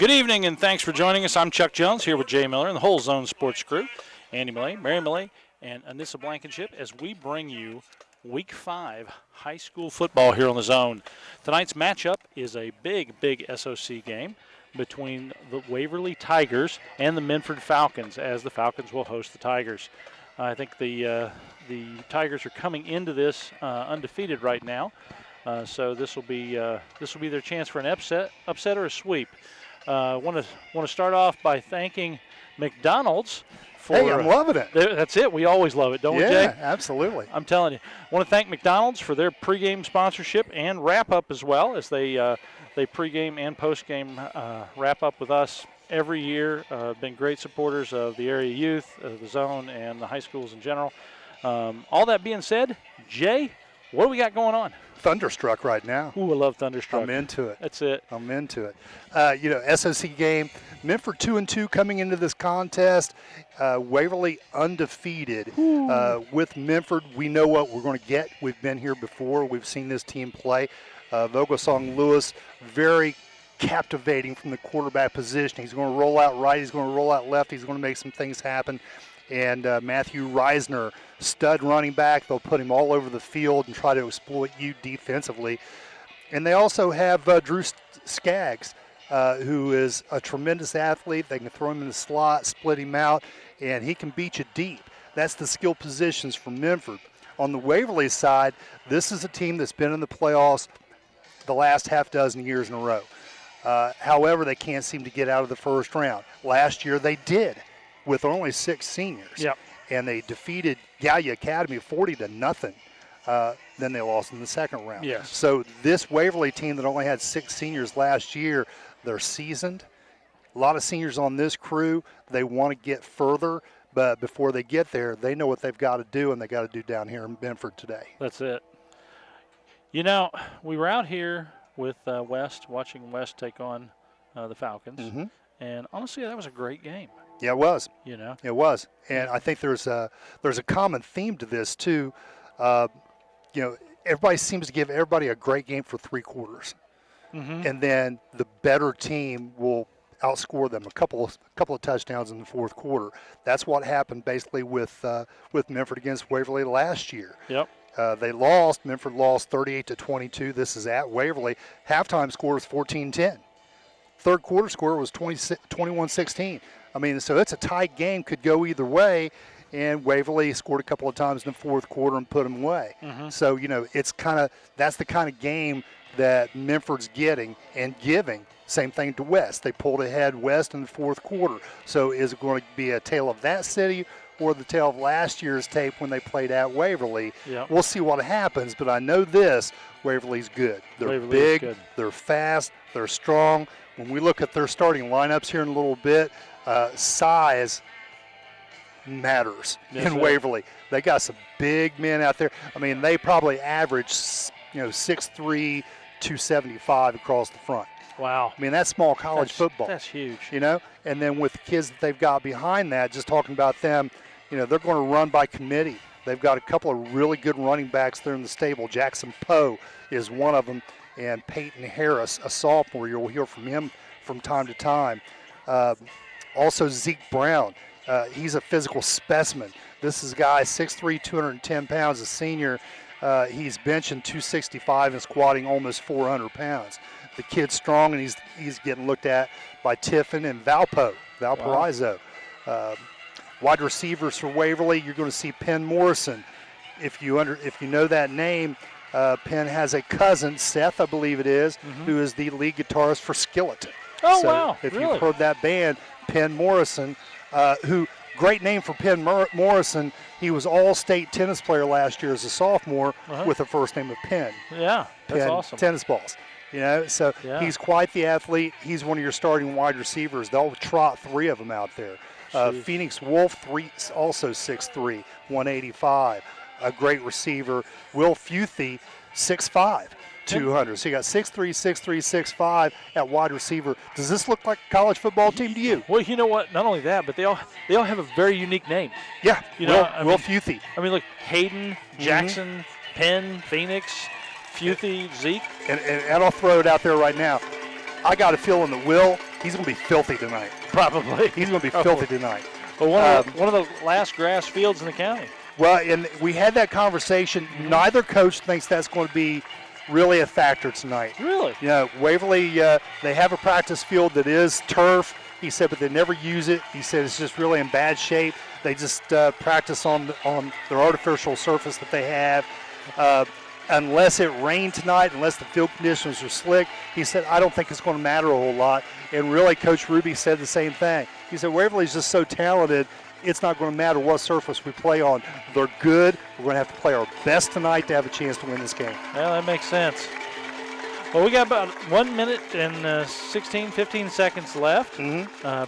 Good evening, and thanks for joining us. I'm Chuck Jones here with Jay Miller and the whole Zone Sports crew. Andy Millay, Mary Millay, and Anissa Blankenship as we bring you Week 5 high school football here on the Zone. Tonight's matchup is a big SOC game between the Waverly Tigers and the Minford Falcons, as the Falcons will host the Tigers. I think the Tigers are coming into this undefeated right now, so this will be their chance for an upset or a sweep. Want to start off by thanking McDonald's. Hey, I'm loving it. That's it. We always love it, don't we, Jay? Yeah, absolutely. I'm telling you. I want to thank McDonald's for their pregame sponsorship and wrap-up as well, as they pregame and postgame wrap-up with us every year. Been great supporters of the area youth, the Zone, and the high schools in general. All that being said, Jay, what do we got going on? Thunderstruck right now. Ooh, I love Thunderstruck. I'm into it. That's it. I'm into it. SOC game. Minford 2-2 coming into this contest. Waverly undefeated. With Minford, we know what we're going to get. We've been here before. We've seen this team play. Vogelsong Lewis, very captivating from the quarterback position. He's going to roll out right. He's going to roll out left. He's going to make some things happen. And Matthew Reisner, stud running back. They'll put him all over the field and try to exploit you defensively. And they also have Drew Skaggs, who is a tremendous athlete. They can throw him in the slot, split him out, and he can beat you deep. That's the skill positions for Minford. On the Waverly side, this is a team that's been in the playoffs the last half dozen years in a row. However, they can't seem to get out of the first round. Last year they did, with only 6 seniors. Yep. And they defeated Gallia Academy 40-0. Then they lost in the second round. Yes. So this Waverly team that only had 6 seniors last year, they're seasoned. A lot of seniors on this crew. They want to get further, but before they get there, they know what they've got to do, and they got to do down here in Minford today. That's it. You know, we were out here with West, watching West take on the Falcons, and honestly, that was a great game. Yeah, it was. You know, it was, and I think there's a common theme to this too. Everybody seems to give everybody a great game for 3 quarters, and then the better team will outscore them a couple of touchdowns in the fourth quarter. That's what happened basically with Minford against Waverly last year. Yep. They lost. Minford lost 38-22. This is at Waverly. Halftime score was 14-10. Third quarter score was 21-16. I mean, so it's a tight game, could go either way, and Waverly scored a couple of times in the fourth quarter and put them away. So, it's that's the kind of game that Minford's getting and giving. Same thing to West. They pulled ahead West in the fourth quarter. So is it going to be a tale of that city or the tale of last year's tape when they played at Waverly? Yep. We'll see what happens, but I know this, Waverly's good. They're big, they're fast, they're strong. When we look at their starting lineups here in a little bit, size matters in Waverly. They got some big men out there. I mean, they probably average, 6'3", 275 across the front. Wow. I mean, that's small college football. That's huge. And then with the kids that they've got behind that, just talking about them, they're going to run by committee. They've got a couple of really good running backs there in the stable. Jackson Poe is one of them, and Peyton Harris, a sophomore. You'll hear from him from time to time. Also, Zeke Brown. He's a physical specimen. This is a guy, 6'3", 210 pounds, a senior. He's benching 265 and squatting almost 400 pounds. The kid's strong, and he's getting looked at by Tiffin and Valparaiso. Wow. Wide receivers for Waverly, you're going to see Penn Morrison. If you know that name, Penn has a cousin, Seth, I believe it is, who is the lead guitarist for Skeleton. Oh, so wow. If really? you've heard that band, Penn Morrison, great name for Penn Morrison. He was all-state tennis player last year as a sophomore with the first name of Penn. Yeah, that's Penn, awesome. Tennis balls. So he's quite the athlete. He's one of your starting wide receivers. They'll trot 3 of them out there. Phoenix Wolf, also 6'3", 185. A great receiver. Will Futhy, 6'5", 200. So you got 6'3", 6'3", 6'5" at wide receiver. Does this look like a college football team to you? Well, you know what? Not only that, but they all have a very unique name. Yeah, Will Futhy. I mean, look, Hayden, Jackson, Penn, Phoenix, Futhy, Zeke. And I'll throw it out there right now. I got a feeling that he's going to be filthy tonight. Probably. He's going to be filthy tonight. But one of the last grass fields in the county. Well, and we had that conversation. Neither coach thinks that's going to be really a factor tonight. Really? You know, Waverly, they have a practice field that is turf, he said, but they never use it. He said it's just really in bad shape. They just practice on their artificial surface that they have. Unless it rained tonight, unless the field conditions are slick, he said, I don't think it's going to matter a whole lot. And really, Coach Ruby said the same thing. He said, Waverly's just so talented, it's not going to matter what surface we play on. They're good. We're going to have to play our best tonight to have a chance to win this game. Well, that makes sense. Well, we got about 1 minute and 15 seconds left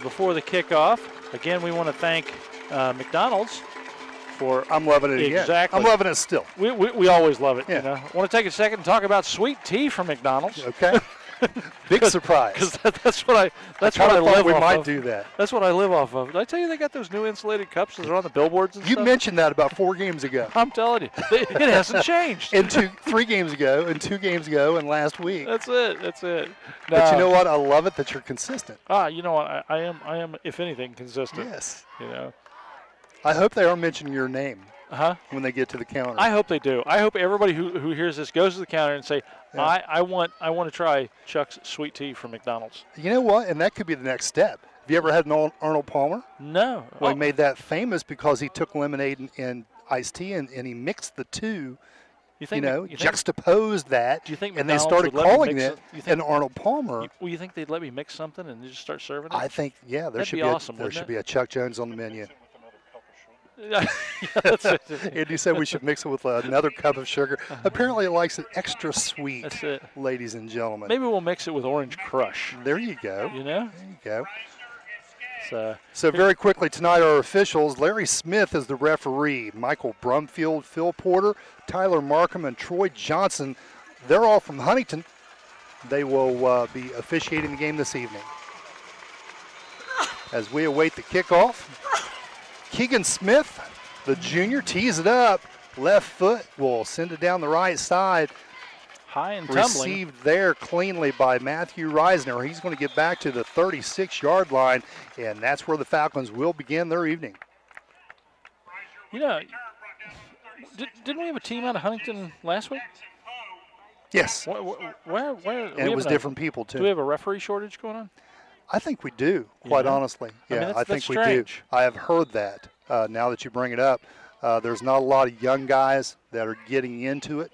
before the kickoff. Again, we want to thank McDonald's for. I'm loving it again. Exactly. I'm loving it still. We always love it. Yeah. You know? I want to take a second and talk about sweet tea from McDonald's. Okay. Big surprise. Because that's what I thought live we off might of. do that. That's what I live off of. Did I tell you they got those new insulated cups that are on the billboards and You stuff? mentioned that about 4 games ago. I'm telling you, it hasn't changed. And 3 games ago, and 2 games ago, and last week. That's it. But you know what? I love it that you're consistent. You know what? I am, if anything, consistent. Yes. You know. I hope they are mentioning your name Uh-huh. when they get to the counter. I hope they do. I hope everybody who hears this goes to the counter and say, Yeah. I want to try Chuck's sweet tea from McDonald's. You know what? And that could be the next step. Have you ever had an Arnold Palmer? No. Well, he made that famous because he took lemonade and iced tea and he mixed the two. Juxtaposed that. Do you think and they McDonald's started would let me calling mix it it? an Arnold Palmer. You think they'd let me mix something and just start serving it? I think, there That'd should be be awesome, there wouldn't should it? be a Chuck Jones on the menu. Yeah, that's it. Andy said we should mix it with another cup of sugar. Apparently, it likes it extra sweet. That's it. Ladies and gentlemen. Maybe we'll mix it with Orange Crush. There you go. You know? There you go. So very quickly tonight, our officials: Larry Smith is the referee. Michael Brumfield, Phil Porter, Tyler Markham, and Troy Johnson. They're all from Huntington. They will be officiating the game this evening. As we await the kickoff, Keegan Smith, the junior, tees it up. Left foot will send it down the right side. high and tumbling. Received there cleanly by Matthew Reisner. He's going to get back to the 36-yard line, and that's where the Falcons will begin their evening. You know, didn't we have a team out of Huntington last week? Yes. Where And it was different people, too. Do we have a referee shortage going on? I think we do, quite Yeah. honestly. I mean, Yeah, that's I think we strange. do. I have heard that now that you bring it up. There's not a lot of young guys that are getting into it,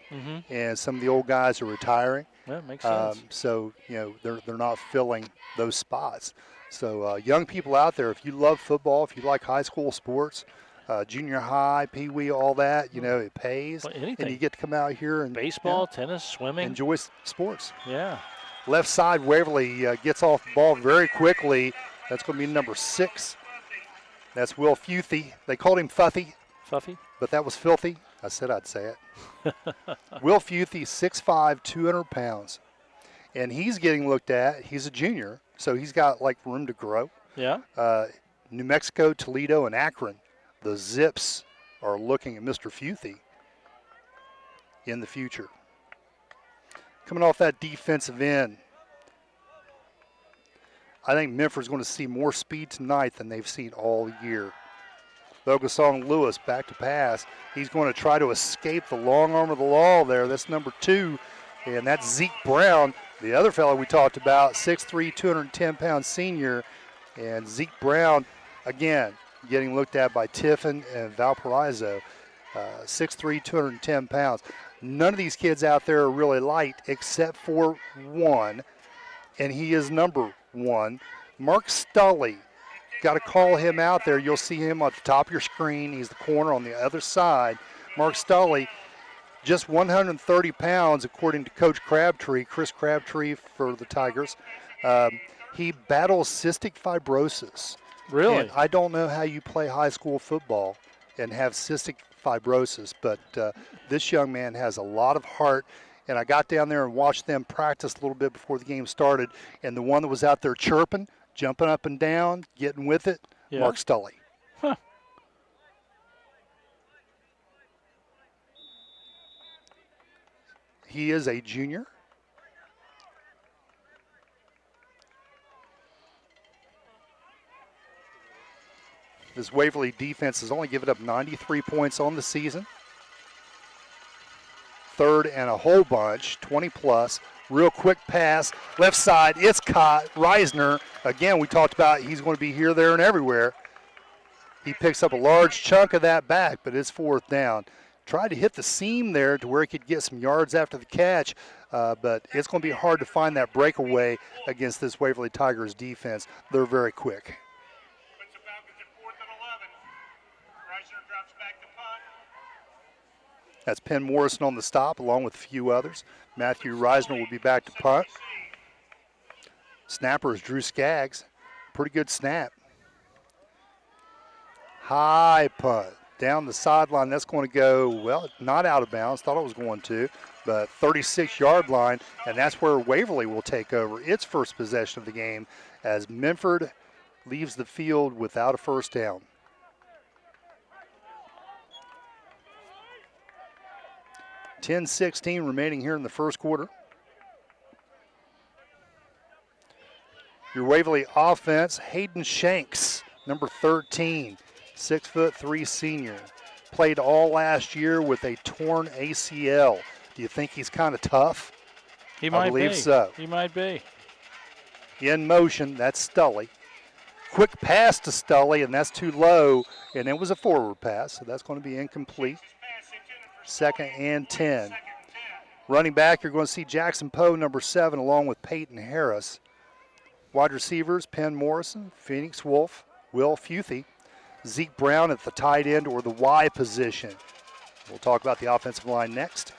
and some of the old guys are retiring. Yeah, makes sense. So, they're not filling those spots. So, young people out there, if you love football, if you like high school sports, junior high, pee-wee, all that, it pays. Well, anything. And you get to come out here and Baseball, tennis, swimming. enjoy sports. Yeah. Left side, Waverly gets off the ball very quickly. That's going to be number 6. That's Will Futhy. They called him Fuffy, Fuffy? but that was filthy. I said I'd say it. Will Futhy, 6'5", 200 pounds. And he's getting looked at. He's a junior, so he's got, room to grow. Yeah. New Mexico, Toledo, and Akron, the Zips are looking at Mr. Futhy in the future. Coming off that defensive end, I think Minford's going to see more speed tonight than they've seen all year. Bogasong Lewis back to pass. He's going to try to escape the long arm of the law there. That's number 2, and that's Zeke Brown, the other fellow we talked about, 6'3", 210-pound senior. And Zeke Brown, again, getting looked at by Tiffin and Valparaiso, 6'3", 210 pounds. None of these kids out there are really light except for one, and he is number 1. Mark Stully, got to call him out there. You'll see him at the top of your screen. He's the corner on the other side. Mark Stully, just 130 pounds, according to Coach Crabtree, Chris Crabtree for the Tigers. He battles cystic fibrosis. Really? And I don't know how you play high school football and have cystic fibrosis, but this young man has a lot of heart. And I got down there and watched them practice a little bit before the game started. And the one that was out there chirping, jumping up and down, getting with it, Yeah. Mark Stully. Huh. He is a junior. This Waverly defense has only given up 93 points on the season. Third and a whole bunch, 20 plus. Real quick pass, left side, it's caught. Reisner, again, we talked about he's going to be here, there, and everywhere. He picks up a large chunk of that back, but it's fourth down. Tried to hit the seam there to where he could get some yards after the catch, but it's going to be hard to find that breakaway against this Waverly Tigers defense. They're very quick. That's Penn Morrison on the stop, along with a few others. Matthew Reisner will be back to punt. Snapper is Drew Skaggs. Pretty good snap. High punt down the sideline. That's going to go, well, not out of bounds. Thought it was going to, but 36-yard line, and that's where Waverly will take over its first possession of the game as Minford leaves the field without a first down. .16 remaining here in the first quarter. Your Waverly offense, Hayden Shanks, number 13, 6'3" senior. Played all last year with a torn ACL. Do you think he's kind of tough? He might be. I believe so. He might be. In motion, that's Stully. Quick pass to Stully, and that's too low, and it was a forward pass, so that's going to be incomplete. 2nd and 10. Running back, you're going to see Jackson Poe, number 7, along with Peyton Harris. Wide receivers, Penn Morrison, Phoenix Wolf, Will Futhy, Zeke Brown at the tight end or the Y position. We'll talk about the offensive line next.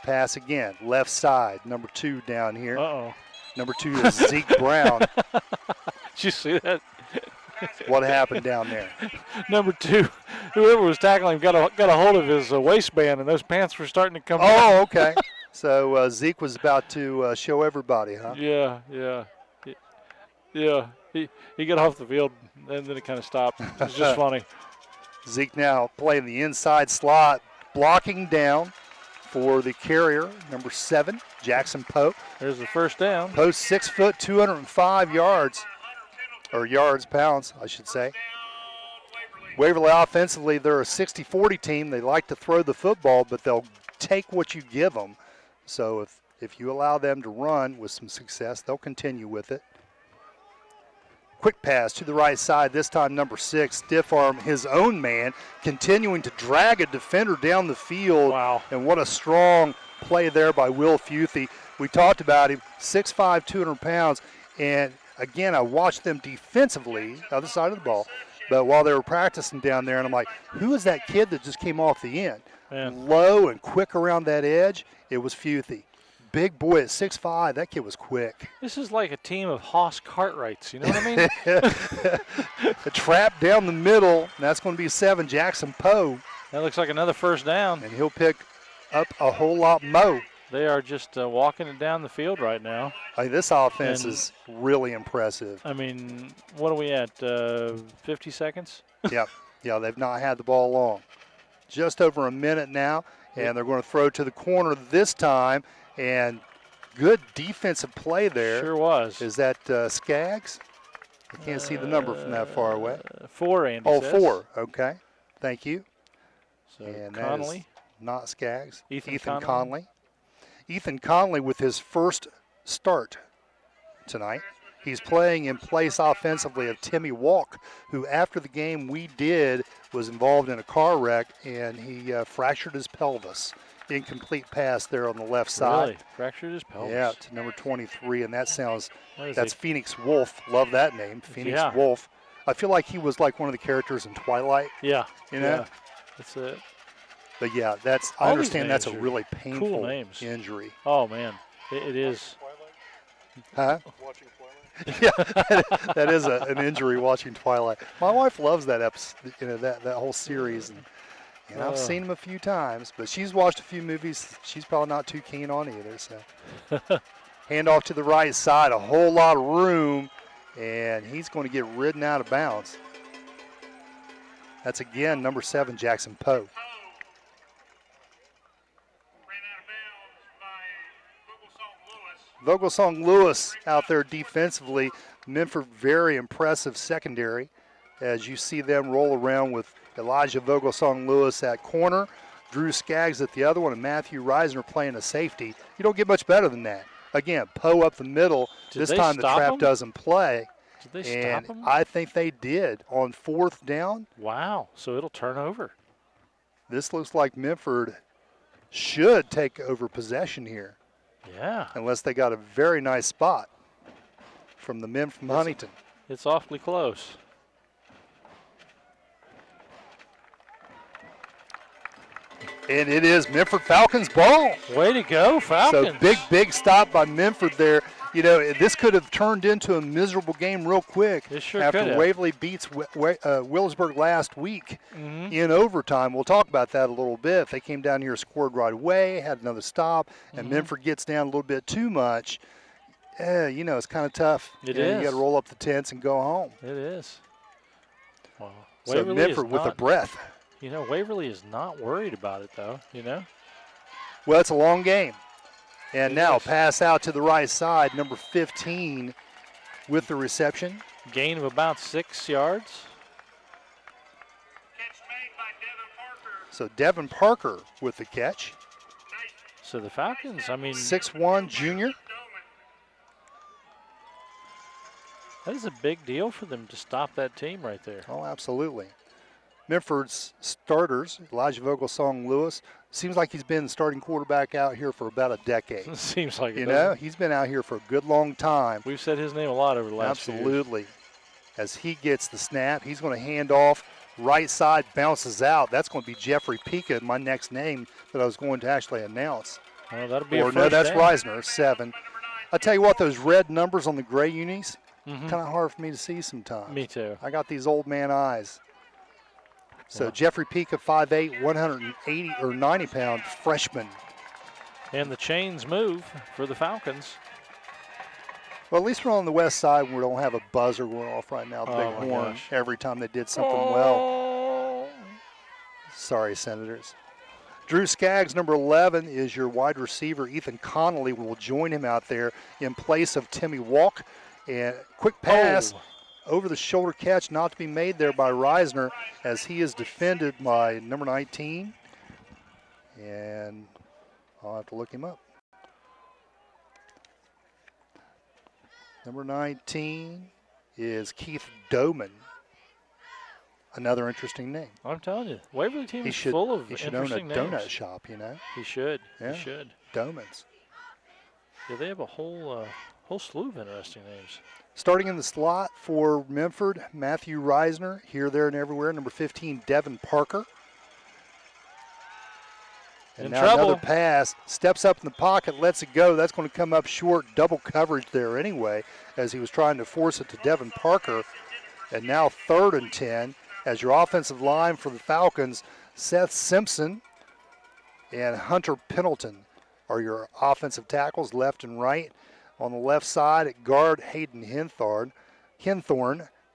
Pass again, left side, number 2 down here. Uh-oh. Number 2 is Zeke Brown. Did you see that? What happened down there? Number 2, whoever was tackling him got a hold of his waistband, and those pants were starting to come down. Oh, okay. So Zeke was about to show everybody, huh? Yeah. He got off the field, and then it kind of stopped. It was just funny. Zeke now playing the inside slot, blocking down for the carrier, number 7, Jackson Poe. There's the first down. Poe's 6 foot, 205 yards. Or pounds, I should say. Waverly offensively, they're a 60-40 team. They like to throw the football, but they'll take what you give them. So if you allow them to run with some success, they'll continue with it. Quick pass to the right side, this time number 6, stiff arm his own man, continuing to drag a defender down the field. Wow. And what a strong play there by Will Futhy. We talked about him, 6'5", 200 pounds, and again, I watched them defensively, other side of the ball, but while they were practicing down there, and I'm like, who is that kid that just came off the end? Man. Low and quick around that edge, it was Futhy. Big boy at 6'5", that kid was quick. This is like a team of Haas Cartwrights, you know what I mean? A trap down the middle, and that's going to be 7, Jackson Poe. That looks like another first down. And he'll pick up a whole lot more. They are just walking it down the field right now. This offense is really impressive. I mean, what are we at, 50 seconds? Yeah, they've not had the ball long. Just over a minute now, and they're going to throw to the corner this time, and good defensive play there. Sure was. Is that Skaggs? I can't see the number from that far away. 4, Andy says. 4, okay. Thank you. So And Conley. Not Skaggs. Ethan Conley. Ethan Conley with his first start tonight. He's playing in place offensively of Timmy Walk, who after the game we did was involved in a car wreck, and he fractured his pelvis. Incomplete pass there on the left side. Really? Fractured his pelvis? Yeah, to number 23, and that's Phoenix Wolf. Love that name, Phoenix Yeah. Wolf. I feel like he was like one of the characters in Twilight. Yeah. You know? Yeah. That's it. But yeah, I All understand these that's a names are really painful cool names. injury. Oh, man. It is. Huh? Watching Twilight? Yeah, that is an injury watching Twilight. My wife loves that episode, that whole series, and I've seen them a few times. But she's watched a few movies she's probably not too keen on either. So, hand off to the right side, a whole lot of room, and he's going to get ridden out of bounds. That's again number 7, Jackson Poe. Vogelsong Lewis out there defensively. Minford very impressive secondary. as you see them roll around with Elijah Vogelsong-Lewis at corner, Drew Skaggs at the other one, and Matthew Reisner playing a safety. You don't get much better than that. Again, Poe up the middle. This time the trap doesn't play. Did they stop him? I think they did on 4th down. Wow, so it'll turn over. This looks like Minford should take over possession here. Yeah. Unless they got a very nice spot from the men from Huntington. It's awfully close. And it is Minford Falcons ball. Way to go, Falcons. So big stop by Minford there. You know, this could have turned into a miserable game real quick after Waverly beats Williamsburg last week in overtime. We'll talk about that a little bit. They came down here, scored right away, had another stop, and Minford gets down a little bit too much. You know, it's kind of tough. It is. You got to roll up the tents and go home. It is. Wow. So Minford with a breath. You know, Waverly is not worried about it, though, you know? Well, it's a long game. And now pass out to the right side, number 15 with the reception. Gain of about 6 yards. Catch made by Devin Parker. So Devin Parker with the catch. So the Falcons, I mean. 6'1" junior. That is a big deal for them to stop that team right there. Oh, absolutely. Minford's starters, Elijah Vogelsong-Lewis, seems like he's been starting quarterback out here for about a decade. Seems like it. You know, he's been out here for a good long time. We've said his name a lot over the last few years. Absolutely. As he gets the snap, he's going to hand off. Right side bounces out. That's going to be Jeffrey Pika, my next name that I was going to actually announce. Well, that'll be or no, that's Reisner, 7. I tell you what, those red numbers on the gray unis, kind of hard for me to see sometimes. Me too. I got these old man eyes. So Jeffrey Pika, 5'8", 180 or 90-pound freshman. And the chains move for the Falcons. Well, at least we're on the west side and we don't have a buzzer going off right now, the big horn, every time they did something well. Sorry, Senators. Drew Skaggs, number 11, is your wide receiver. Ethan Connolly will join him out there in place of Timmy Walk. And quick pass. Over the shoulder catch not to be made there by Reisner as he is defended by number 19. And I'll have to look him up. Number 19 is Keith Doman. Another interesting name. I'm telling you, Waverly team is full of interesting names. He should own a donut shop, you know. He should. Yeah. He should. Doman's. Yeah, they have a whole slew of interesting names. Starting in the slot for Minford, Matthew Reisner, here, there, and everywhere. Number 15, Devin Parker. And now another pass, steps up in the pocket, lets it go. That's going to come up short, double coverage there anyway, as he was trying to force it to Devin Parker. And now 3rd and 10, as your offensive line for the Falcons, Seth Simpson and Hunter Pendleton are your offensive tackles, left and right. On the left side at guard, Hayden Henthorn.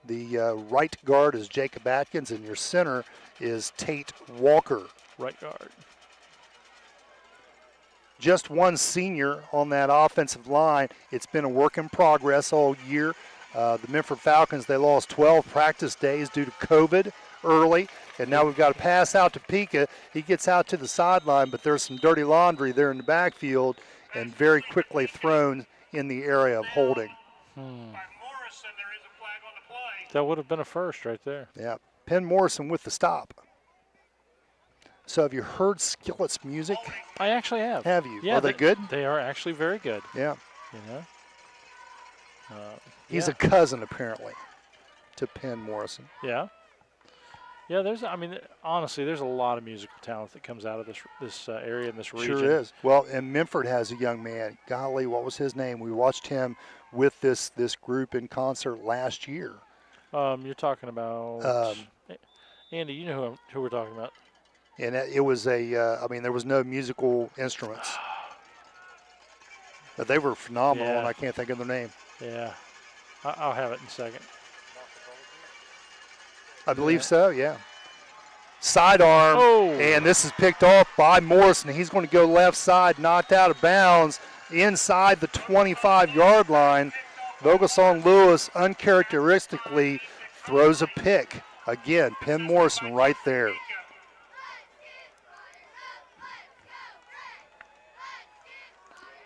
The right guard is Jacob Atkins, and your center is Tate Walker. Right guard. Just one senior on that offensive line. It's been a work in progress all year. The Minford Falcons, they lost 12 practice days due to COVID early, and now we've got a pass out to Pika. He gets out to the sideline, but there's some dirty laundry there in the backfield, and very quickly thrown in the area of holding. That would have been a first right there. Yeah, Penn Morrison with the stop. So have you heard Skillet's music? I actually have. Have you? Yeah, are they good? They are actually very good. Yeah. You know? He's a cousin, apparently, to Penn Morrison. Yeah. Yeah, honestly, there's a lot of musical talent that comes out of this area in this region. Sure is. Well, and Minford has a young man. Golly, what was his name? We watched him with this group in concert last year. You're talking about Andy. You know who we're talking about. And it was there was no musical instruments. But they were phenomenal, and I can't think of their name. Yeah. I'll have it in a second. I believe so, yeah. Sidearm, and this is picked off by Morrison. He's going to go left side, knocked out of bounds inside the 25-yard line. Vogelsong-Lewis uncharacteristically throws a pick. Again, Penn Morrison right there.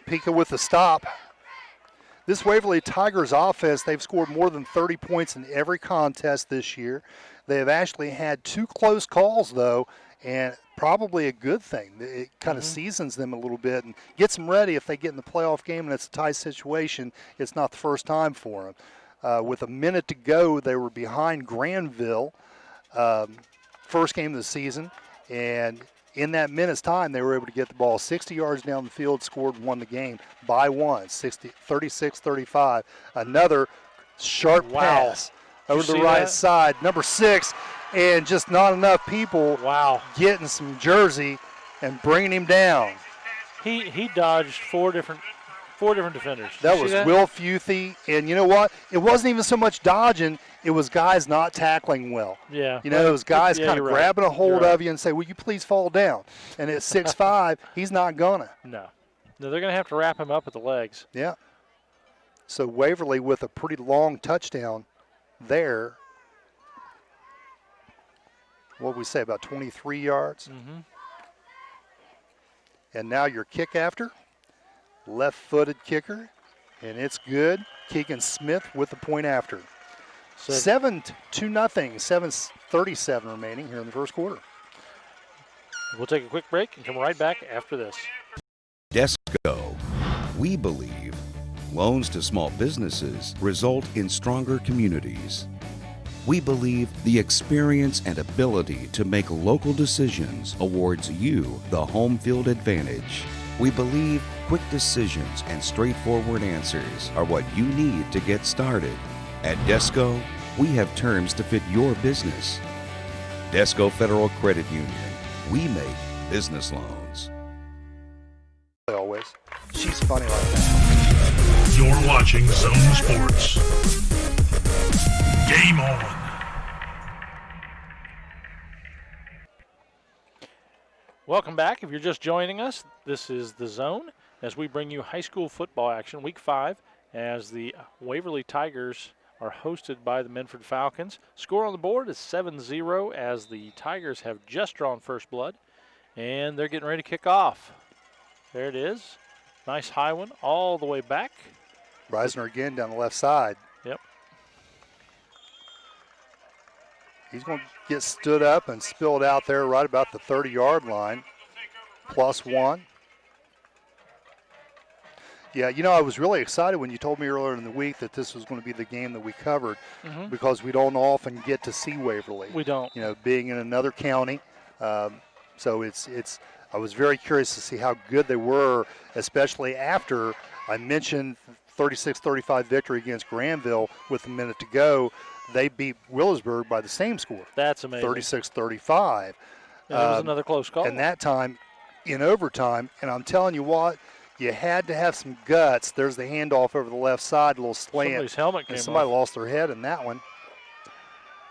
Pika with the stop. This Waverly Tigers offense, they've scored more than 30 points in every contest this year. They have actually had 2 close calls, though, and probably a good thing. It kind of seasons them a little bit and gets them ready if they get in the playoff game and it's a tight situation. It's not the first time for them. With a minute to go, they were behind Granville, first game of the season, and in that minute's time, they were able to get the ball 60 yards down the field, scored and won the game by 1, 36-35. Another sharp pass over the right side, number 6, and just not enough people getting some jersey and bringing him down. He dodged four different defenders. That was Will Futhy, and you know what? It wasn't even so much dodging. It was guys not tackling well. Yeah. You know, it was guys kind of grabbing a hold of you and say, will you please fall down? And at 6'5", he's not going to. No, they're going to have to wrap him up at the legs. Yeah. So Waverly with a pretty long touchdown there. What would we say, about 23 yards? Mm-hmm. And now your kick after. Left-footed kicker, and it's good. Keegan Smith with the point after. 7-0, 7:37 remaining here in the first quarter. We'll take a quick break and come right back after this. Desco. We believe loans to small businesses result in stronger communities. We believe the experience and ability to make local decisions awards you the home field advantage. We believe quick decisions and straightforward answers are what you need to get started. At Desco, we have terms to fit your business. Desco Federal Credit Union. We make business loans. Always. She's funny like that. You're watching Zone Sports. Game on. Welcome back. If you're just joining us, this is The Zone as we bring you high school football action, Week 5, as the Waverly Tigers are hosted by the Minford Falcons. Score on the board is 7-0 as the Tigers have just drawn first blood, and they're getting ready to kick off. There it is. Nice high one all the way back. Reisner again down the left side. Yep. He's going to get stood up and spilled out there right about the 30-yard line. +1. Yeah, you know, I was really excited when you told me earlier in the week that this was going to be the game that we covered because we don't often get to see Waverly. We don't. You know, being in another county. So I was very curious to see how good they were, especially after I mentioned 36-35 victory against Granville with a minute to go. They beat Willisburg by the same score. That's amazing. 36-35. And it was another close call. And that time in overtime, and I'm telling you what, you had to have some guts. There's the handoff over the left side, a little slant. Somebody's helmet came and somebody off. lost their head in that one.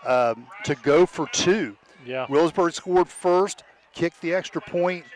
To go for 2. Yeah. Willisburg scored first, kicked the extra point.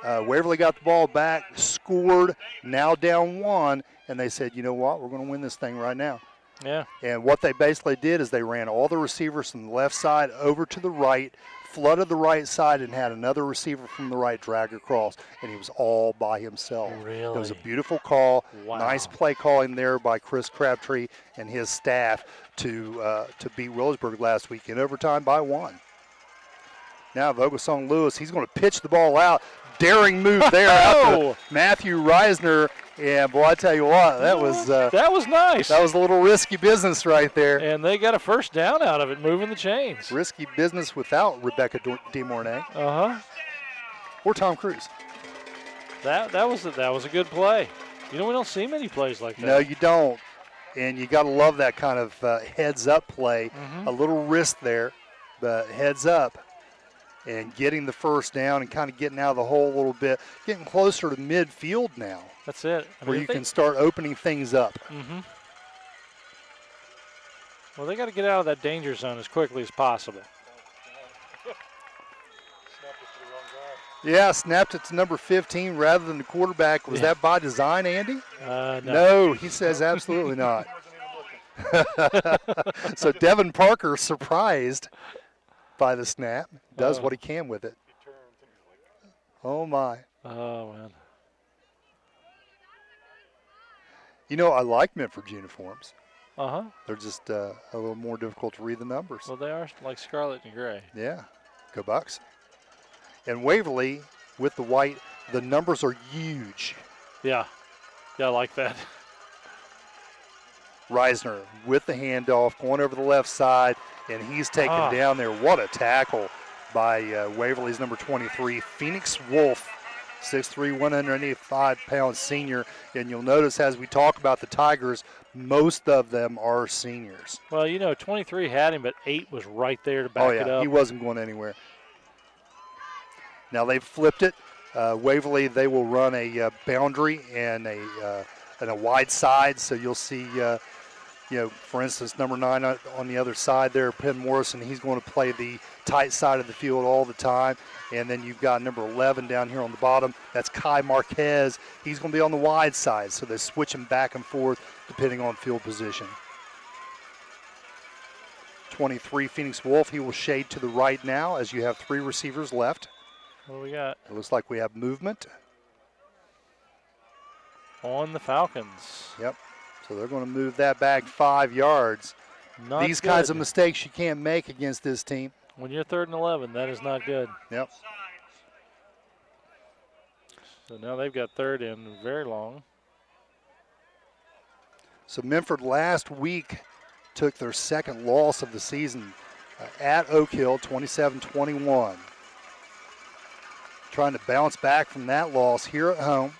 Waverly got the ball back, scored, now down 1, and they said, you know what, we're going to win this thing right now. Yeah. And what they basically did is they ran all the receivers from the left side over to the right, flooded the right side, and had another receiver from the right drag across, and he was all by himself. Really? It was a beautiful call. Wow. Nice play calling there by Chris Crabtree and his staff to beat Willisburg last week in overtime by 1. Now Vogelsong Lewis, he's going to pitch the ball out. Daring move there out to Matthew Reisner. And, boy, I tell you what, that was nice. That was a little risky business right there. And they got a first down out of it, moving the chains. Risky business without Rebecca DeMornay. Or Tom Cruise. That was a good play. You know, we don't see many plays like that. No, you don't. And you got to love that kind of heads-up play. A little risk there, but heads up. And getting the first down and kind of getting out of the hole a little bit, getting closer to midfield now. That's it. Where you can start opening things up. Well, they got to get out of that danger zone as quickly as possible. Yeah, snapped it to number 15 rather than the quarterback. Was that by design, Andy? No. No, he says absolutely not. So Devin Parker, surprised by the snap, does what he can with it. Oh, my. Oh, man. You know, I like Minford's uniforms. Uh-huh. They're just a little more difficult to read the numbers. Well, they are like scarlet and gray. Yeah, go Bucks. And Waverly, with the white, the numbers are huge. Yeah. Yeah, I like that. Reisner with the handoff, going over the left side, and he's taken down there. What a tackle by Waverly's number 23, Phoenix Wolf, 6'3", 185-pound senior. And you'll notice as we talk about the Tigers, most of them are seniors. Well, you know, 23 had him, but 8 was right there to back it up. He wasn't going anywhere. Now they've flipped it. Waverly, they will run a boundary and a wide side. So you'll see, for instance, number 9 on the other side there, Penn Morrison. He's going to play the tight side of the field all the time. And then you've got number 11 down here on the bottom. That's Kai Marquez. He's going to be on the wide side. So they switch him back and forth depending on field position. 23, Phoenix Wolf. He will shade to the right now as you have 3 receivers left. What do we got? It looks like we have movement. On the Falcons. Yep. So they're going to move that back 5 yards. Not These good. kinds of mistakes you can't make against this team. When you're 3rd and 11, that is not good. Yep. So now they've got 3rd and very long. So Minford last week took their 2nd loss of the season at Oak Hill, 27-21. Trying to bounce back from that loss here at home.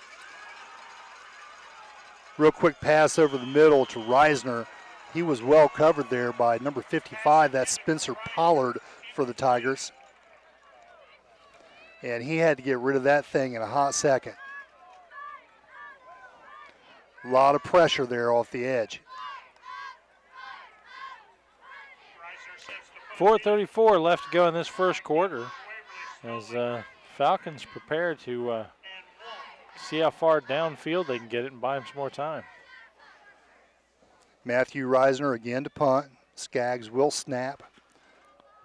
Real quick pass over the middle to Reisner. He was well covered there by number 55, that's Spencer Pollard for the Tigers. And he had to get rid of that thing in a hot second. A lot of pressure there off the edge. 4:34 left to go in this first quarter as Falcons prepare to see how far downfield they can get it and buy them some more time. Matthew Reisner again to punt. Skaggs will snap.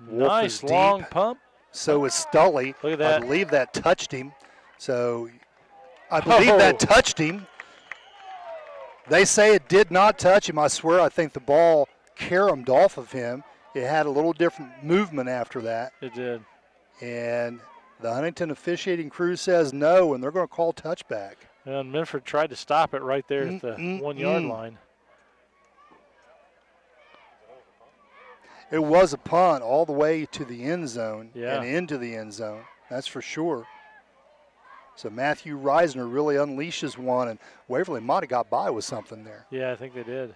Wolf Nice is long deep. pump. So is Stully. Look at that. I believe that touched him. So I believe that touched him. They say it did not touch him. I swear I think the ball caromed off of him. It had a little different movement after that. It did. And the Huntington officiating crew says no, and they're going to call touchback. And Minford tried to stop it right there at the 1 yard line. It was a punt all the way to the end zone Yeah. and into the end zone. That's for sure. So Matthew Reisner really unleashes one, and Waverly might have got by with something there. Yeah, I think they did.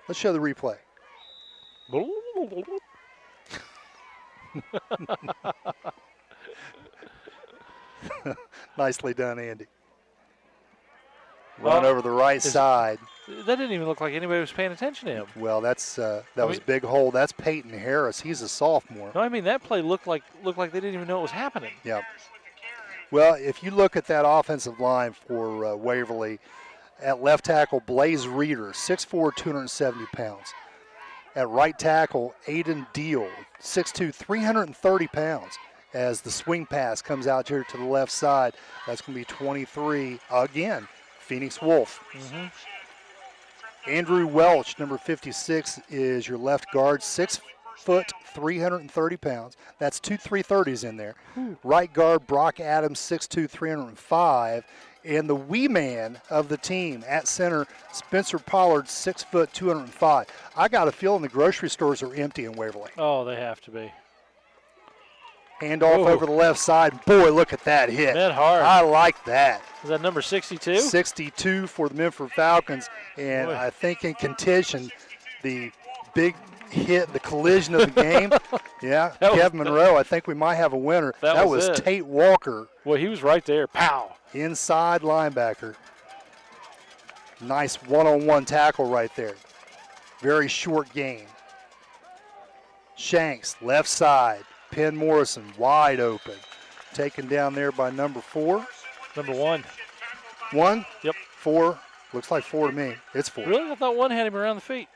Let's show the replay. Nicely done, Andy. Run Well, over the right side. That didn't even look like anybody was paying attention to him. Well, that was a big hole. That's Peyton Harris. He's a sophomore. No, I mean that play looked like they didn't even know it was happening. Yeah. Well, if you look at that offensive line for Waverly, at left tackle, Blaze Reeder, 6'4", 270 pounds. At right tackle, Aiden Deal, 6'2", 330 pounds. As the swing pass comes out here to the left side, that's going to be 23, again, Phoenix Wolf. Andrew Welch, number 56, is your left guard, 6 foot, 330 pounds. That's 2 330s in there. Right guard, Brock Adams, 6'2", 305. And the wee man of the team at center, Spencer Pollard, 6 foot, 205. I got a feeling the grocery stores are empty in Waverly. Oh, they have to be. Handoff over the left side. Boy, look at that hit. That hard. I like that. Is that number 62? 62 for the Minford Falcons. And Boy. I think in contention, the big hit, the collision of the game. Yeah, Kevin Monroe, I think we might have a winner. That was it. Tate Walker. Well, he was right there. Pow. Inside linebacker. Nice one-on-one tackle right there. Very short gain. Shanks, left side. Penn Morrison, wide open. Taken down there by number 4. Number 1. 1? Yep. 4. Looks like 4 to me. It's 4. Really? I thought 1 had him around the feet.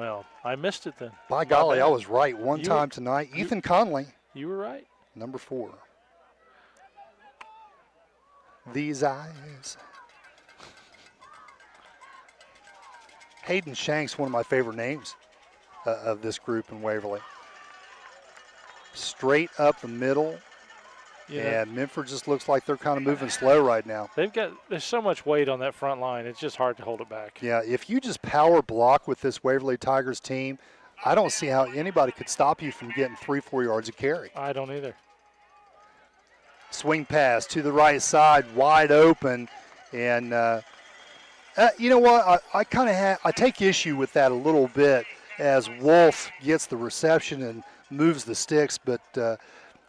Well, I missed it then. By My golly, bad. I was right one You- time tonight. Ethan Conley, You were right. number 4. These eyes. Hayden Shanks, one of my favorite names of this group in Waverly. Straight up the middle, Yeah. and Minford just looks like they're kind of moving slow right now. There's so much weight on that front line. It's just hard to hold it back. Yeah, if you just power block with this Waverly Tigers team, I don't see how anybody could stop you from getting 3-4 yards of carry. I don't either. Swing pass to the right side, wide open, and you know what? I kind of I take issue with that a little bit as Wolf gets the reception and moves the sticks, but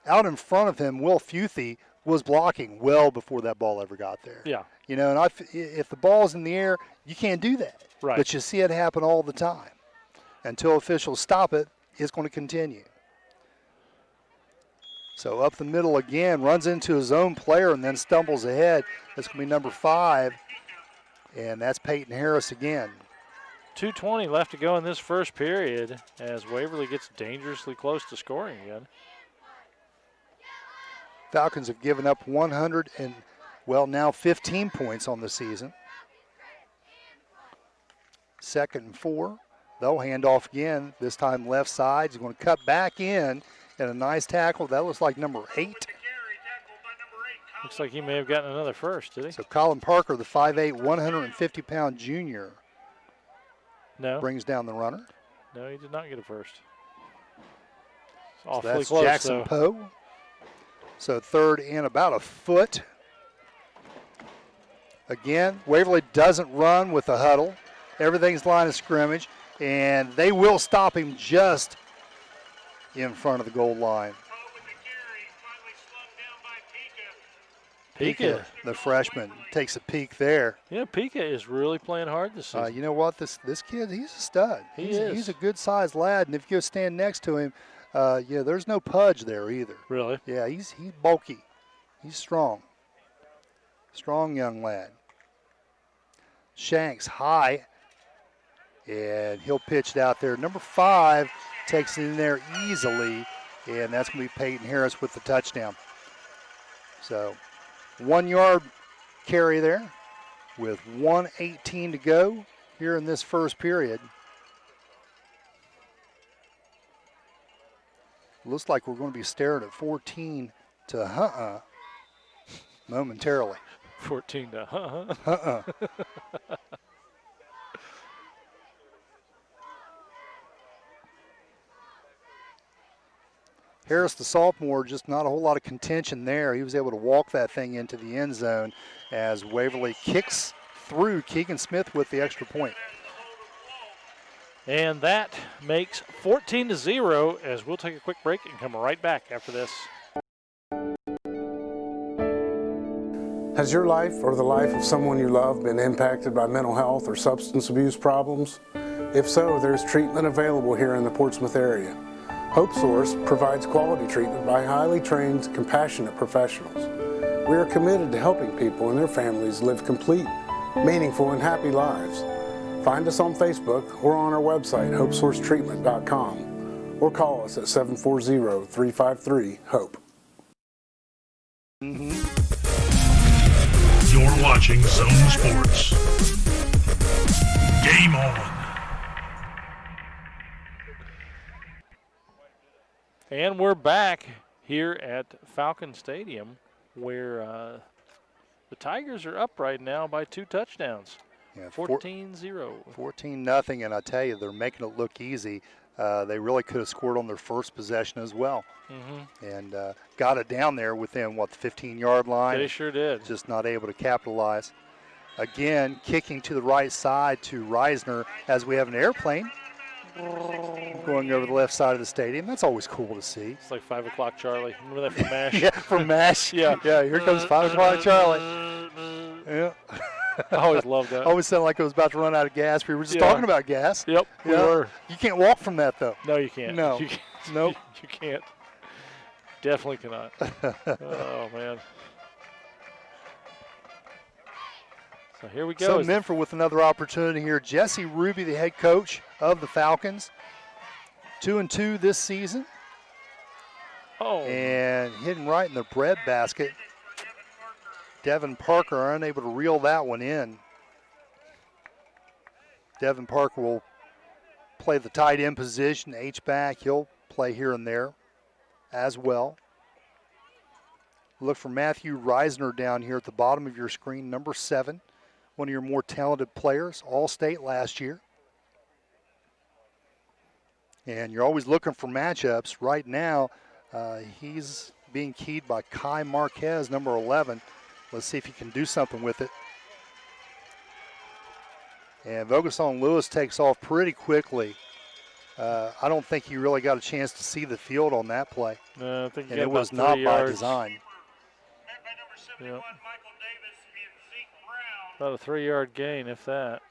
out in front of him, Will Futhy was blocking well before that ball ever got there. Yeah. You know, and if the ball's in the air, you can't do that. Right. But you see it happen all the time. Until officials stop it, it's going to continue. So up the middle again, runs into his own player and then stumbles ahead. That's going to be number 5, and that's Peyton Harris again. 2:20 left to go in this first period as Waverly gets dangerously close to scoring again. Falcons have given up 100 and, well, now 15 points on the season. 2nd and 4. They'll hand off again, this time left side. He's going to cut back in, and a nice tackle. That looks like number 8. Looks like he may have gotten another first, did he? So Colin Parker, the 5'8", 150-pound junior, No. brings down the runner. No, he did not get a first. It's So awfully that's close, Jackson though. Poe. So 3rd and about a foot. Again, Waverly doesn't run with a huddle. Everything's line of scrimmage, and they will stop him just in front of the goal line. Pika. The freshman, takes a peek there. Yeah, Pika is really playing hard this season. You know what? This kid, he's a stud. He is. He's a good-sized lad, and if you go stand next to him, yeah, there's no pudge there either. Really? Yeah, he's bulky. He's strong. Strong young lad. Shanks high, and he'll pitch it out there. Number 5 takes it in there easily, and that's going to be Peyton Harris with the touchdown. So 1 yard carry there with 1:18 to go here in this first period. Looks like we're going to be staring at 14 to momentarily. 14 to Harris, the sophomore, just not a whole lot of contention there. He was able to walk that thing into the end zone as Waverly kicks through Keegan Smith with the extra point. And that makes 14-0 as we'll take a quick break and come right back after this. Has your life or the life of someone you love been impacted by mental health or substance abuse problems? If so, there's treatment available here in the Portsmouth area. Hope Source provides quality treatment by highly trained, compassionate professionals. We are committed to helping people and their families live complete, meaningful, and happy lives. Find us on Facebook or on our website, hopesourcetreatment.com, or call us at 740-353-HOPE. You're watching Zone Sports. Game on. And we're back here at Falcon Stadium where the Tigers are up right now by 2 touchdowns. Yeah, 14-0. 14-0, and I tell you, they're making it look easy. They really could have scored on their first possession as well. And got it down there within, the 15-yard line. They sure did. Just not able to capitalize. Again, kicking to the right side to Reisner as we have an airplane going over the left side of the stadium. That's always cool to see. It's like 5 o'clock Charlie. Remember that from MASH? Yeah, from MASH. Yeah. Yeah, here comes 5 o'clock Charlie. Yeah. I always loved that. Always sounded like it was about to run out of gas. We were just Yeah. talking about gas. Yep, we Yeah. were. You can't walk from that, though. No, you can't. No. You can't. Nope. You can't. Definitely cannot. Oh, man. So here we go. So Minford with another opportunity here. Jesse Ruby, the head coach of the Falcons, 2-2 this season. Oh. And hitting right in the bread basket. Devin Parker unable to reel that one in. Devin Parker will play the tight end position, H-back. He'll play here and there as well. Look for Matthew Reisner down here at the bottom of your screen, number 7, one of your more talented players, All-State last year. And you're always looking for matchups. Right now, he's being keyed by Kai Marquez, number 11. Let's see if he can do something with it. And Vogelson Lewis takes off pretty quickly. I don't think he really got a chance to see the field on that play. No, I think and it was not by design. Yep. About a 3-yard gain, if that.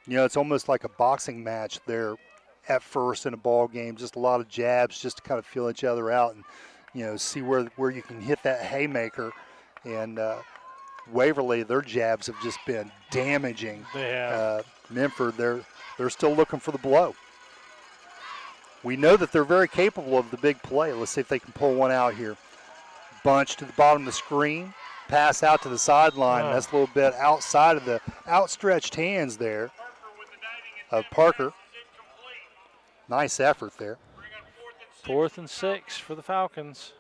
You know, it's almost like a boxing match there at first in a ball game. Just a lot of jabs just to kind of feel each other out and, you know, see where you can hit that haymaker. And Waverly, their jabs have just been damaging. They have. Minford, they're still looking for the blow. We know that they're very capable of the big play. Let's see if they can pull one out here. Bunch to the bottom of the screen. Pass out to the sideline. That's a little bit outside of the outstretched hands there of Parker. Nice effort there. 4th and 6 for the Falcons.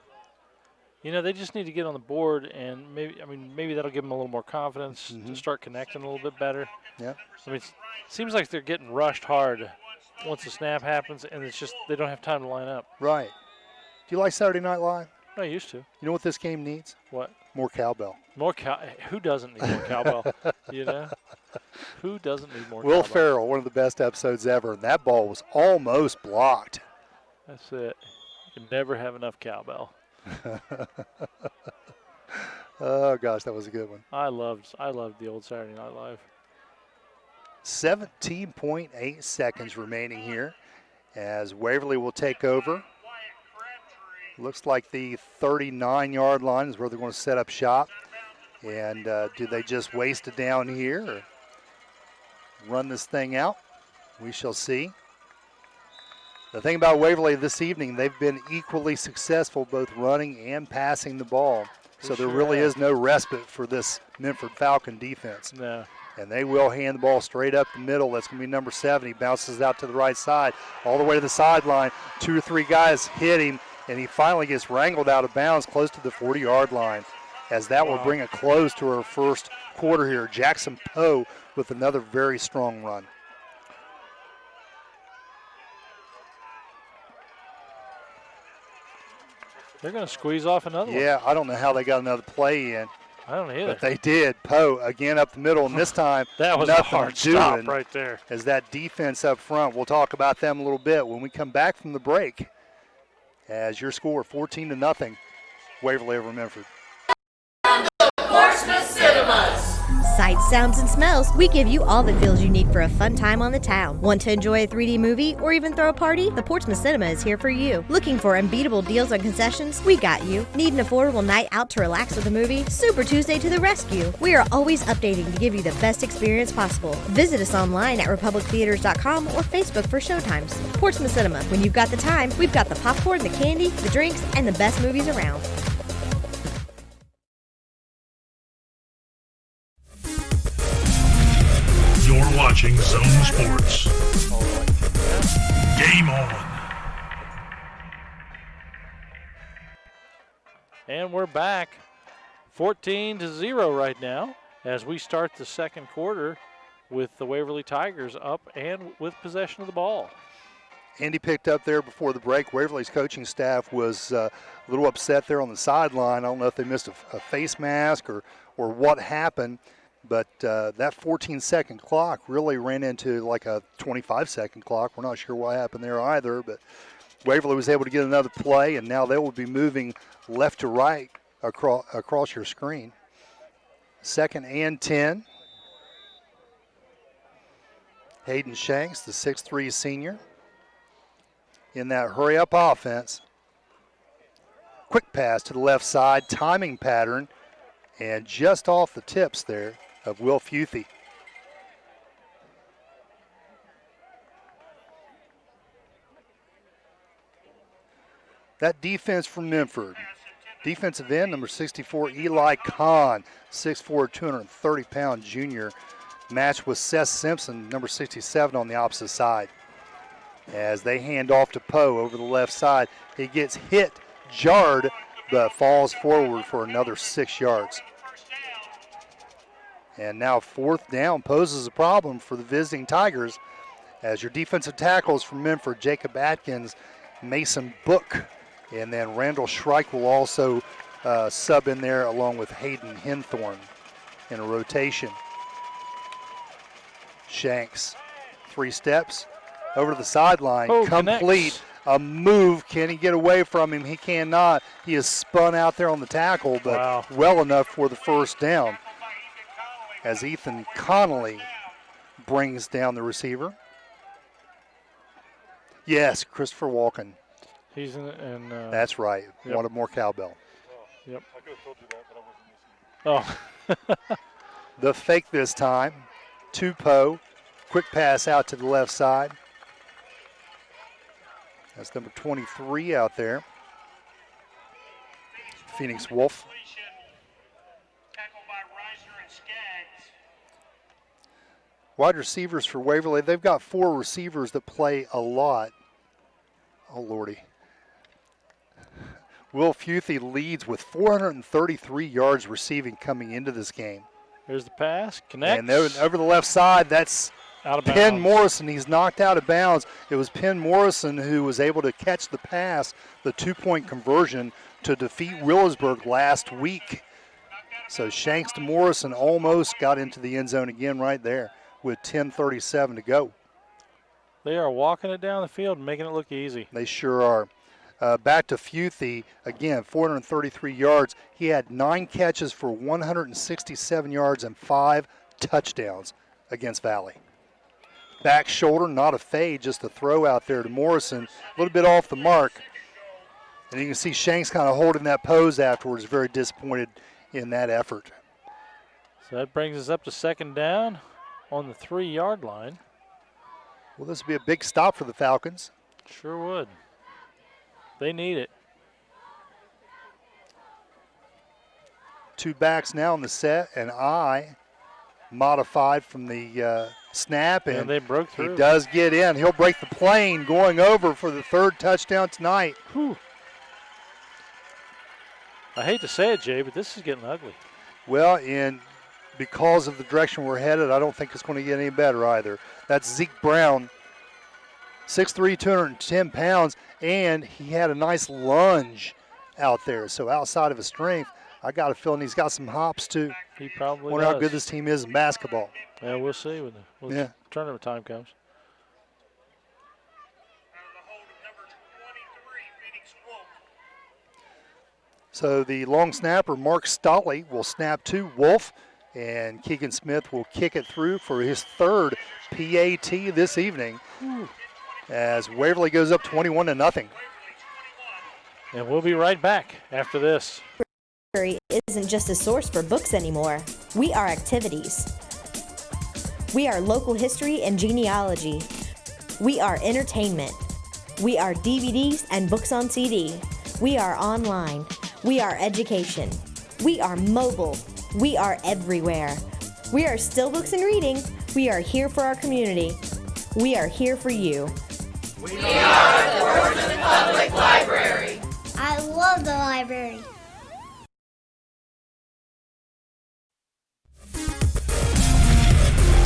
You know, they just need to get on the board, and maybe that'll give them a little more confidence to start connecting a little bit better. Yeah. I mean, it seems like they're getting rushed hard once the snap happens, and it's just they don't have time to line up. Right. Do you like Saturday Night Live? I used to. You know what this game needs? What? More cowbell. Who doesn't need more cowbell? You know? Who doesn't need more Will cowbell? Ferrell, one of the best episodes ever, and that ball was almost blocked. That's it. You can never have enough cowbell. Oh, gosh, that was a good one. I loved the old Saturday Night Live. 17.8 seconds remaining here as Waverly will take over. Looks like the 39-yard line is where they're going to set up shop. And do they just waste it down here or run this thing out? We shall see. The thing about Waverly this evening, they've been equally successful both running and passing the ball. So there really is no respite for this Minford Falcon defense. No. And they will hand the ball straight up the middle. That's going to be number 7. He bounces out to the right side, all the way to the sideline. 2 or 3 guys hit him, and he finally gets wrangled out of bounds close to the 40-yard line. As that will bring a close to our first quarter here. Jackson Poe with another very strong run. They're going to squeeze off another one. Yeah, I don't know how they got another play in. I don't either. But they did. Poe again up the middle, and this time that was nothing a hard doing stop right there. As that defense up front, we'll talk about them a little bit when we come back from the break. As your score 14-0, Waverly over Minford. Sights, sounds, and smells, we give you all the feels you need for a fun time on the town. Want to enjoy a 3D movie or even throw a party? The Portsmouth Cinema is here for you. Looking for unbeatable deals on concessions? We got you. Need an affordable night out to relax with a movie? Super Tuesday to the rescue. We are always updating to give you the best experience possible. Visit us online at republictheaters.com or Facebook for showtimes. Portsmouth Cinema. When you've got the time, we've got the popcorn, the candy, the drinks, and the best movies around. You're watching Zone Sports. Game on. And we're back 14-0 right now as we start the second quarter with the Waverly Tigers up and with possession of the ball. Andy picked up there before the break. Waverly's coaching staff was a little upset there on the sideline. I don't know if they missed a face mask or what happened. But that 14-second clock really ran into like a 25-second clock. We're not sure what happened there either, but Waverly was able to get another play, and now they will be moving left to right across your screen. 2nd and 10. Hayden Shanks, the 6'3" senior, in that hurry-up offense. Quick pass to the left side, timing pattern. And just off the tips there of Will Futhy. That defense from Minford. Defensive end, number 64, Eli Kahn, 6'4", 230-pound junior, matched with Seth Simpson, number 67, on the opposite side. As they hand off to Poe over the left side, he gets hit, jarred, but falls forward for another 6 yards. And now 4th down poses a problem for the visiting Tigers, as your defensive tackles from Minford, Jacob Atkins, Mason Book, and then Randall Shrike will also sub in there along with Hayden Henthorn in a rotation. Shanks, 3 steps over to the sideline, complete. Connects. A move. Can he get away from him? He cannot. He is spun out there on the tackle, but well enough for the 1st down. As Ethan Connolly brings down the receiver. Yes, Christopher Walken. He's in. That's right. Yep. Wanted more cowbell. Yep. I could have told you that, but I wasn't listening. Oh. The fake this time to Poe. Quick pass out to the left side. That's number 23 out there. Phoenix Wolf. Wide receivers for Waverly. They've got 4 receivers that play a lot. Oh, Lordy. Will Futhy leads with 433 yards receiving coming into this game. Here's the pass. Connects. And over the left side, that's out of Penn bounds. Morrison. He's knocked out of bounds. It was Penn Morrison who was able to catch the pass, the 2-point conversion to defeat Willersburg last week. So Shanks to Morrison almost got into the end zone again right there with 10:37 to go. They are walking it down the field and making it look easy. They sure are. Back to Futhy, again, 433 yards. He had 9 catches for 167 yards and 5 touchdowns against Valley. Back shoulder, not a fade, just a throw out there to Morrison. A little bit off the mark. And you can see Shanks kind of holding that pose afterwards, very disappointed in that effort. So that brings us up to 2nd down on the 3-yard line. Well, this would be a big stop for the Falcons. Sure would. They need it. 2 backs now in the set, and I modified from the snap, and they broke through. He does get in. He'll break the plane going over for the 3rd touchdown tonight. Whew. I hate to say it, Jay, but this is getting ugly. Well, and because of the direction we're headed, I don't think it's going to get any better either. That's Zeke Brown, 6'3", 210 pounds, and he had a nice lunge out there. So outside of his strength, I got a feeling he's got some hops too. He probably Wonder does. how good this team is in basketball. Yeah, we'll see when the tournament time comes. So the long snapper, Mark Stolley, will snap to Wolf, and Keegan Smith will kick it through for his 3rd PAT this evening. As Waverly goes up 21-0. And we'll be right back after this. Library isn't just a source for books anymore. We are activities. We are local history and genealogy. We are entertainment. We are DVDs and books on CD. We are online. We are education. We are mobile. We are everywhere. We are still books and reading. We are here for our community. We are here for you. We are the Portsmouth Public Library. I love the library.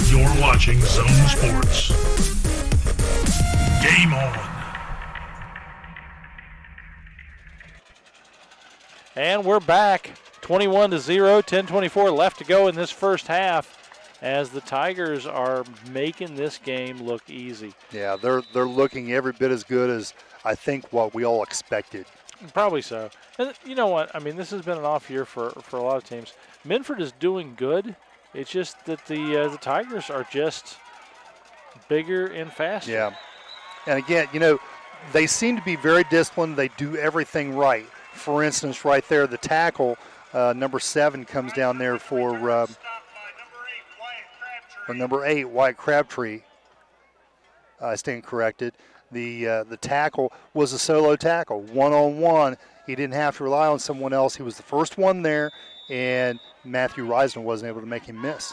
You're watching Zone Sports. Game on. And we're back. 21-0, 10:24 left to go in this first half as the Tigers are making this game look easy. Yeah, they're looking every bit as good as I think what we all expected. Probably so. And you know what? I mean, this has been an off year for a lot of teams. Minford is doing good. It's just that the Tigers are just bigger and faster. Yeah. And again, you know, they seem to be very disciplined. They do everything right. For instance, right there, the tackle Number 7 comes down there for number 8, Wyatt Crabtree. I stand corrected. The tackle was a solo tackle, one-on-one. He didn't have to rely on someone else. He was the first one there, and Matthew Reisner wasn't able to make him miss.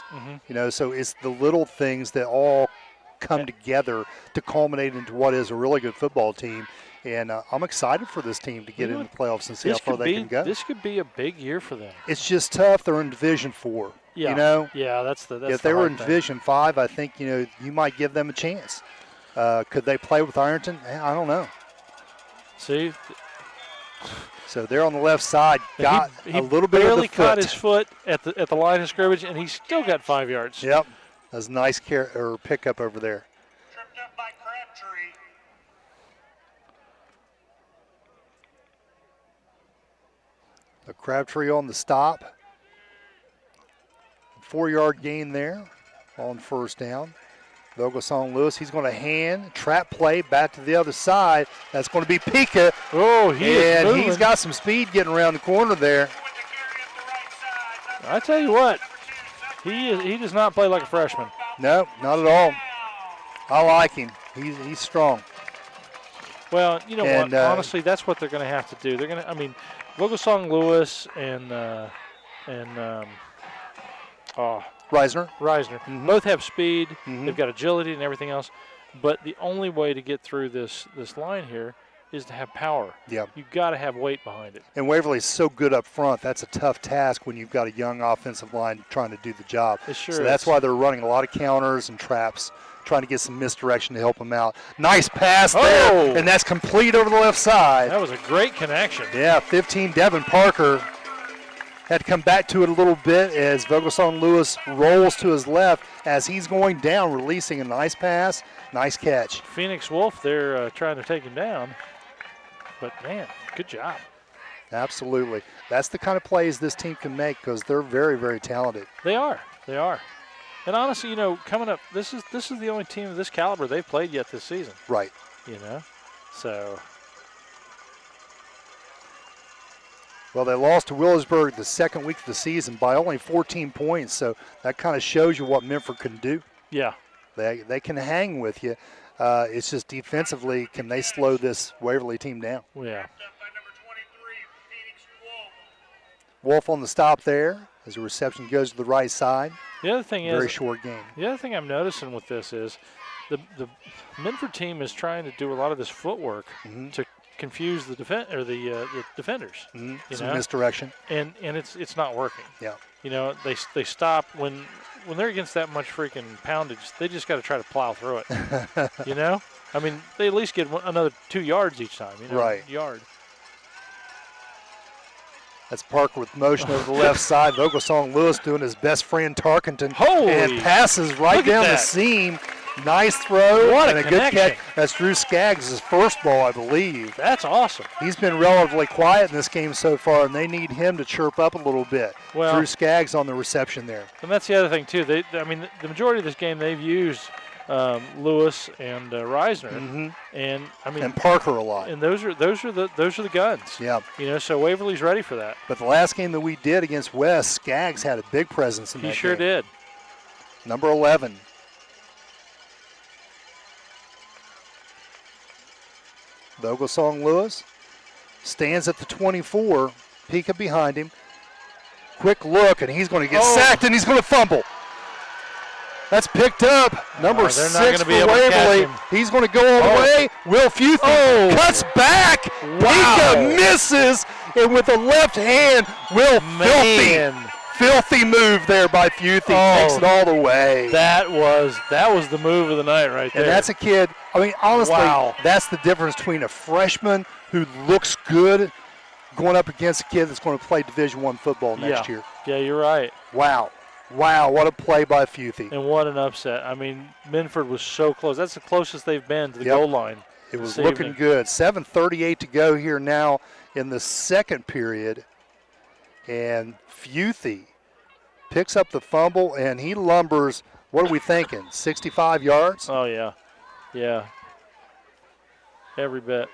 So it's the little things that all come together to culminate into what is a really good football team. And I'm excited for this team to get into the playoffs and see how far they can go. This could be a big year for them. It's just tough. They're in Division 4. Yeah. Yeah, that's if they were in Division 5, I think you might give them a chance. Could they play with Ironton? I don't know. See. So they're on the left side. Got he a little bit of the barely caught his foot at the line of scrimmage, and he still got 5 yards. Yep. That's a nice pickup over there. Tripped up by Crabtree. A Crabtree on the stop. 4-yard gain there on first down. Vogelsong Lewis, he's going to hand, trap play back to the other side. That's going to be Pika. Oh, he's got some speed getting around the corner there. I tell you what, he does not play like a freshman. No, not at all. I like him. He's strong. Well, you know what? Honestly, that's what they're going to have to do. They're going to. I mean, Vogelsong Lewis and Reisner. Both have speed. They've got agility and everything else. But the only way to get through this line here is to have power. Yeah. You've got to have weight behind it. And Waverly's so good up front. That's a tough task when you've got a young offensive line trying to do the job. It sure so is. that's why they're running a lot of counters and traps, trying to get some misdirection to help them out. Nice pass there, and that's complete over the left side. That was a great connection. Yeah, 15, Devin Parker had to come back to it a little bit as Vogelsong Lewis rolls to his left as he's going down, releasing a nice pass, nice catch. Phoenix Wolf, they're trying to take him down. But, man, good job. Absolutely. That's the kind of plays this team can make because they're very, very talented. They are. And honestly, coming up, this is the only team of this caliber they've played yet this season. Right. So. Well, they lost to Willisburg the second week of the season by only 14 points, so that kind of shows you what Minford can do. Yeah. They can hang with you. It's just defensively, can they slow this Waverly team down? Yeah. Wolf on the stop there as the reception goes to the right side. The other thing Very short game. The other thing I'm noticing with this is the Minford team is trying to do a lot of this footwork to confuse the defenders. Some misdirection. And it's not working. Yeah. They stop when they're against that much freaking poundage. They just got to try to plow through it. I mean, they at least get another 2 yards each time. Right. Yard. That's Parker with motion over the left side. Vogelsong Lewis doing his best friend Tarkenton. Holy! And passes right down the seam. Nice throw. What and a good connection. catch. That's Drew Skaggs' first ball, I believe. That's awesome. He's been relatively quiet in this game so far, and they need him to chirp up a little bit. Well, Drew Skaggs on the reception there. And that's the other thing, too. The majority of this game they've used Lewis and Reisner, and Parker a lot. And those are the guns. Yeah. So Waverly's ready for that. But the last game that we did against West, Skaggs had a big presence in that game. He sure did. Number 11. Vogelsong Lewis stands at the 24. Pika behind him. Quick look, and he's going to get sacked, and he's going to fumble. That's picked up. Number 6 for Waverly. He's going to go all the way. Will Futhy cuts back. Wow. Pika misses, and with the left hand, Will filthy move there by Futhy. Takes it all the way. That was the move of the night right there. And that's a kid. I mean, honestly, that's the difference between a freshman who looks good going up against a kid that's going to play Division I football next year. Yeah, you're right. Wow, what a play by Futhy. And what an upset. I mean, Minford was so close. That's the closest they've been to the goal line. It was looking good. 7:38 to go here now in the second period. And Futhy picks up the fumble, and he lumbers, what are we thinking, 65 yards? Oh, yeah. Yeah. Every bit.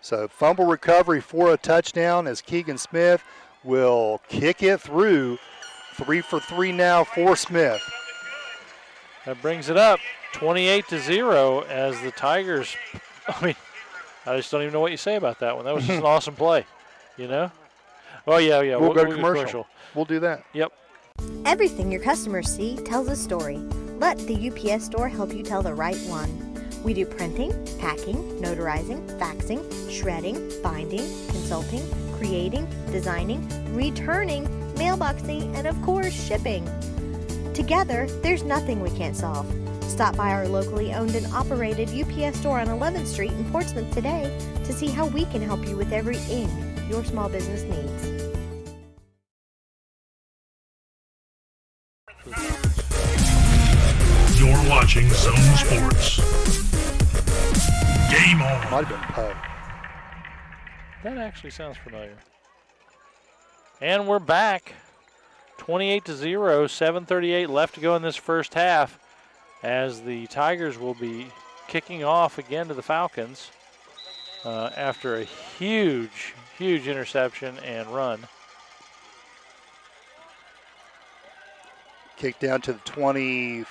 So fumble recovery for a touchdown as Keegan Smith will kick it through. 3 for 3 now for Smith. That brings it up 28-0 as the Tigers, I just don't even know what you say about that one. That was just an awesome play, you know? Oh, yeah. We'll go to commercial. We'll do that. Yep. Everything your customers see tells a story. Let the UPS store help you tell the right one. We do printing, packing, notarizing, faxing, shredding, binding, consulting, creating, designing, returning, mailboxing, and of course, shipping. Together, there's nothing we can't solve. Stop by our locally owned and operated UPS store on 11th Street in Portsmouth today to see how we can help you with everything your small business needs. You're watching Zone Sports. Game on. Might have been Pug. That actually sounds familiar. And we're back. 28-0, 7:38 left to go in this first half as the Tigers will be kicking off again to the Falcons after a huge interception and run. Kick down to the 20,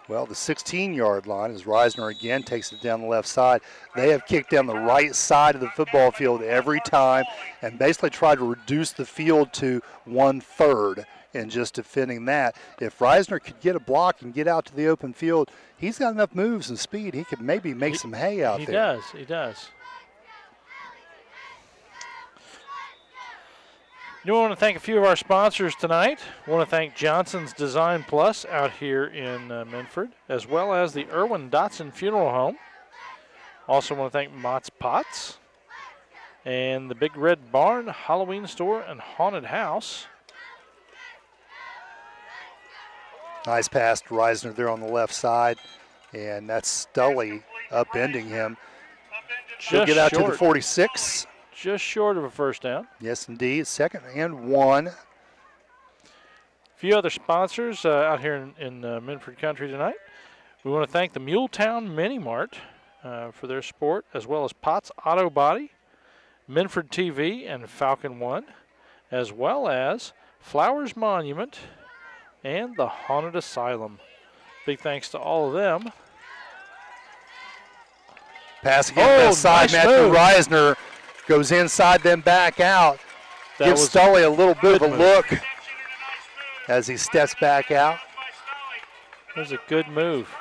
the 16-yard line as Reisner again takes it down the left side. They have kicked down the right side of the football field every time and basically tried to reduce the field to 1/3 in just defending that. If Reisner could get a block and get out to the open field, he's got enough moves and speed. He could maybe make some hay out there. He does. I want to thank a few of our sponsors tonight. I want to thank Johnson's Design Plus out here in Minford, as well as the Irwin Dotson Funeral Home. Also want to thank Mott's Pots and the Big Red Barn Halloween Store and Haunted House. Nice pass to Reisner there on the left side, and that's Stully upending him. She'll get out to the 46. Just short of a first down. Yes, indeed. 2nd and 1. A few other sponsors out here in Minford Country tonight. We want to thank the Muletown Mini Mart for their support, as well as Potts Auto Body, Minford TV, and Falcon One, as well as Flowers Monument and the Haunted Asylum. Big thanks to all of them. Pass again side. Nice Matthew move. Reisner goes inside, then back out. Gives Stully a little bit of a look as he steps back out. That was a good move.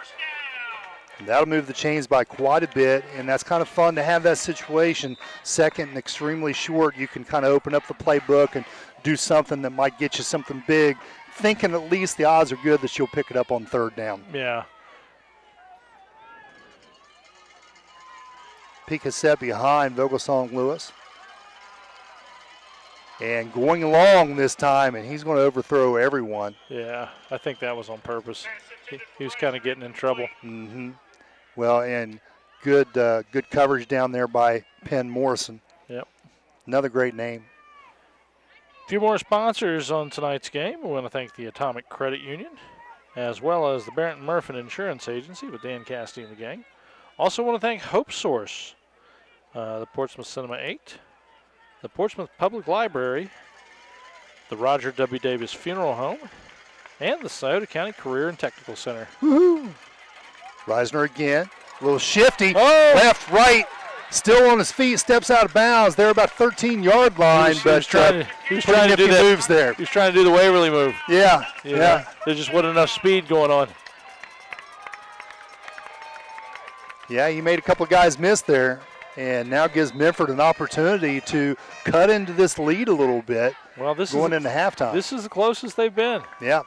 And that'll move the chains by quite a bit, and that's kind of fun to have that situation. 2nd and extremely short, you can kind of open up the playbook and do something that might get you something big, thinking at least the odds are good that you'll pick it up on 3rd down. Yeah. Pika set behind Vogelsong Lewis. And going long this time, and he's going to overthrow everyone. Yeah, I think that was on purpose. He was kind of getting in trouble. Mm-hmm. Well, and good coverage down there by Penn Morrison. Yep. Another great name. A few more sponsors on tonight's game. We want to thank the Atomic Credit Union, as well as the Barrett and Murphin Insurance Agency with Dan Cassidy and the gang. Also want to thank Hope Source, the Portsmouth Cinema 8, the Portsmouth Public Library, the Roger W. Davis Funeral Home, and the Scioto County Career and Technical Center. Woohoo! Reisner again, a little shifty, left, right, still on his feet, steps out of bounds. They're about 13-yard line, he was trying to do that. Moves there. He was trying to do the Waverly move. Yeah. There just wasn't enough speed going on. Yeah, he made a couple of guys miss there, and now gives Minford an opportunity to cut into this lead a little bit. Well, this going into halftime. This is the closest they've been. Yeah.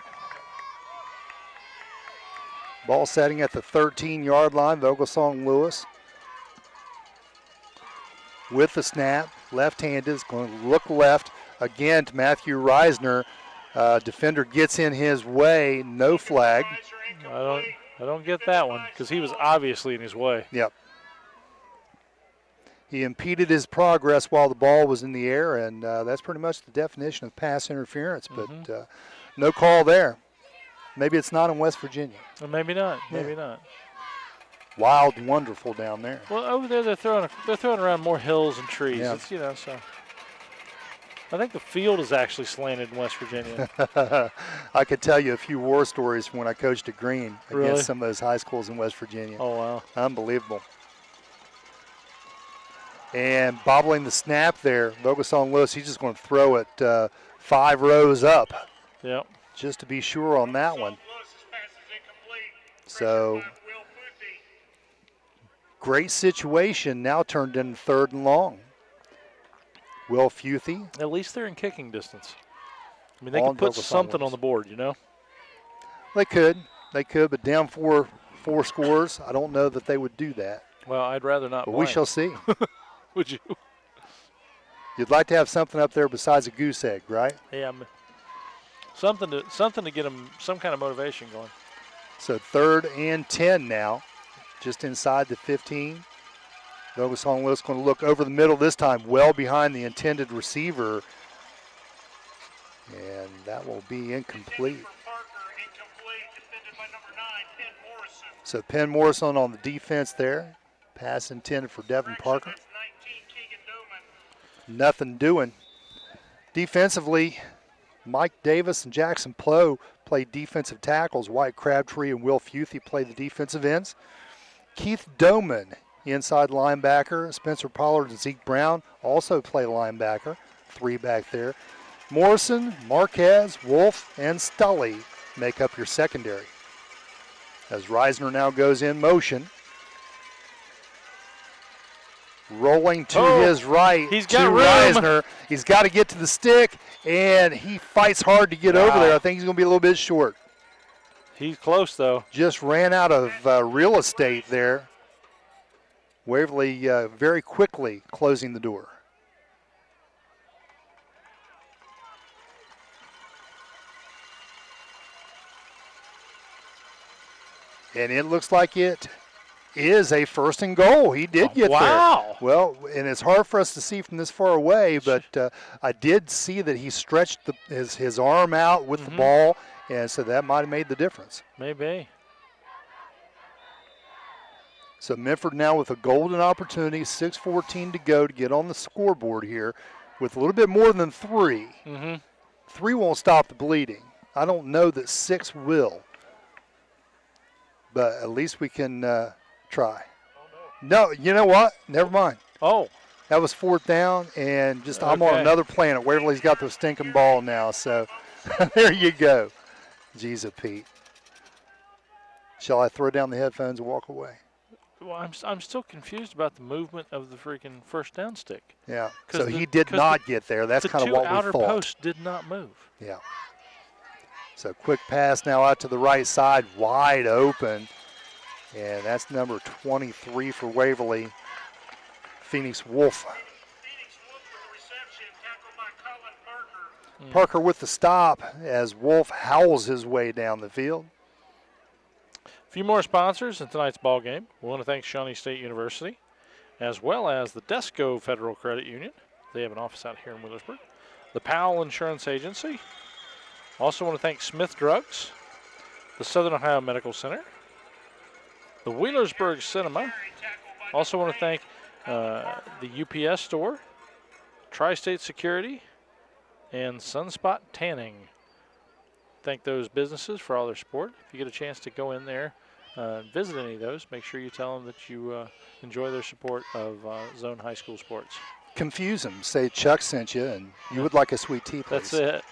Ball setting at the 13-yard line. Vogelsong Lewis with the snap, left-handed, is going to look left again to Matthew Reisner. Defender gets in his way, no flag. I don't get that one because he was obviously in his way. Yep. He impeded his progress while the ball was in the air, and that's pretty much the definition of pass interference, but no call there. Maybe it's not in West Virginia. Well, maybe not. Maybe not. Wild and wonderful down there. Well, over there they're throwing around more hills and trees. Yeah. It's, so. I think the field is actually slanted in West Virginia. I could tell you a few war stories from when I coached at Green Really? against some of those high schools in West Virginia. Oh, wow. Unbelievable. And bobbling the snap there, Vogelson Lewis, he's just going to throw it 5 rows up. Yep. Just to be sure on that one. So, great situation now turned into 3rd and long. Will Futhy. At least they're in kicking distance. I mean, they On could put Vogelson something Lewis. on the board, you know? They could, but down four scores, I don't know that they would do that. Well, I'd rather not. But we shall see. Would you? You'd like to have something up there besides a goose egg, right? Yeah. Something to get them some kind of motivation going. So 3rd and 10 now, just inside the 15. Vogelson Lewis going to look over the middle this time, well behind the intended receiver. And that will be incomplete. So Penn Morrison on the defense there. Pass intended for Devin Parker. Nothing doing. Defensively, Mike Davis and Jackson Plow play defensive tackles. Wyatt Crabtree and Will Futhy play the defensive ends. Keith Doman, inside linebacker. Spencer Pollard and Zeke Brown also play linebacker. 3 back there. Morrison, Marquez, Wolf, and Stully make up your secondary. As Reisner now goes in motion. Rolling to his right. He's to got room. Reisner. He's got to get to the stick, and he fights hard to get over there. I think he's going to be a little bit short. He's close, though. Just ran out of real estate there. Waverly very quickly closing the door. And it looks like it is a 1st and goal. He did get wow. there. Well, and it's hard for us to see from this far away, but I did see that he stretched his arm out with the ball, and so that might have made the difference. Maybe. So Minford now with a golden opportunity, 6:14 to go to get on the scoreboard here with a little bit more than 3. 3 won't stop the bleeding. I don't know that 6 will, but at least we can try. No, you know what? Never mind. Oh. That was 4th down, and just I'm on another planet. Waverly's got the stinking ball now, so there you go. Jeez, Pete. Shall I throw down the headphones and walk away? Well, I'm still confused about the movement of the freaking 1st down stick. Yeah, so he did not get there. That's kind of what we thought. The 2 outer posts did not move. Yeah. So quick pass now out to the right side, wide open. And that's number 23 for Waverly, Phoenix Wolf. Parker with the stop as Wolf howls his way down the field. A few more sponsors in tonight's ball game. We want to thank Shawnee State University, as well as the Desco Federal Credit Union. They have an office out here in Wheelersburg. The Powell Insurance Agency. Also want to thank Smith Drugs, the Southern Ohio Medical Center, the Wheelersburg Cinema. Also want to thank the UPS store, Tri-State Security, and Sunspot Tanning. Thank those businesses for all their support. If you get a chance to go in there and visit any of those, make sure you tell them that you enjoy their support of Zone High School sports. Confuse them. Say Chuck sent you, and you would like a sweet tea, please. That's it.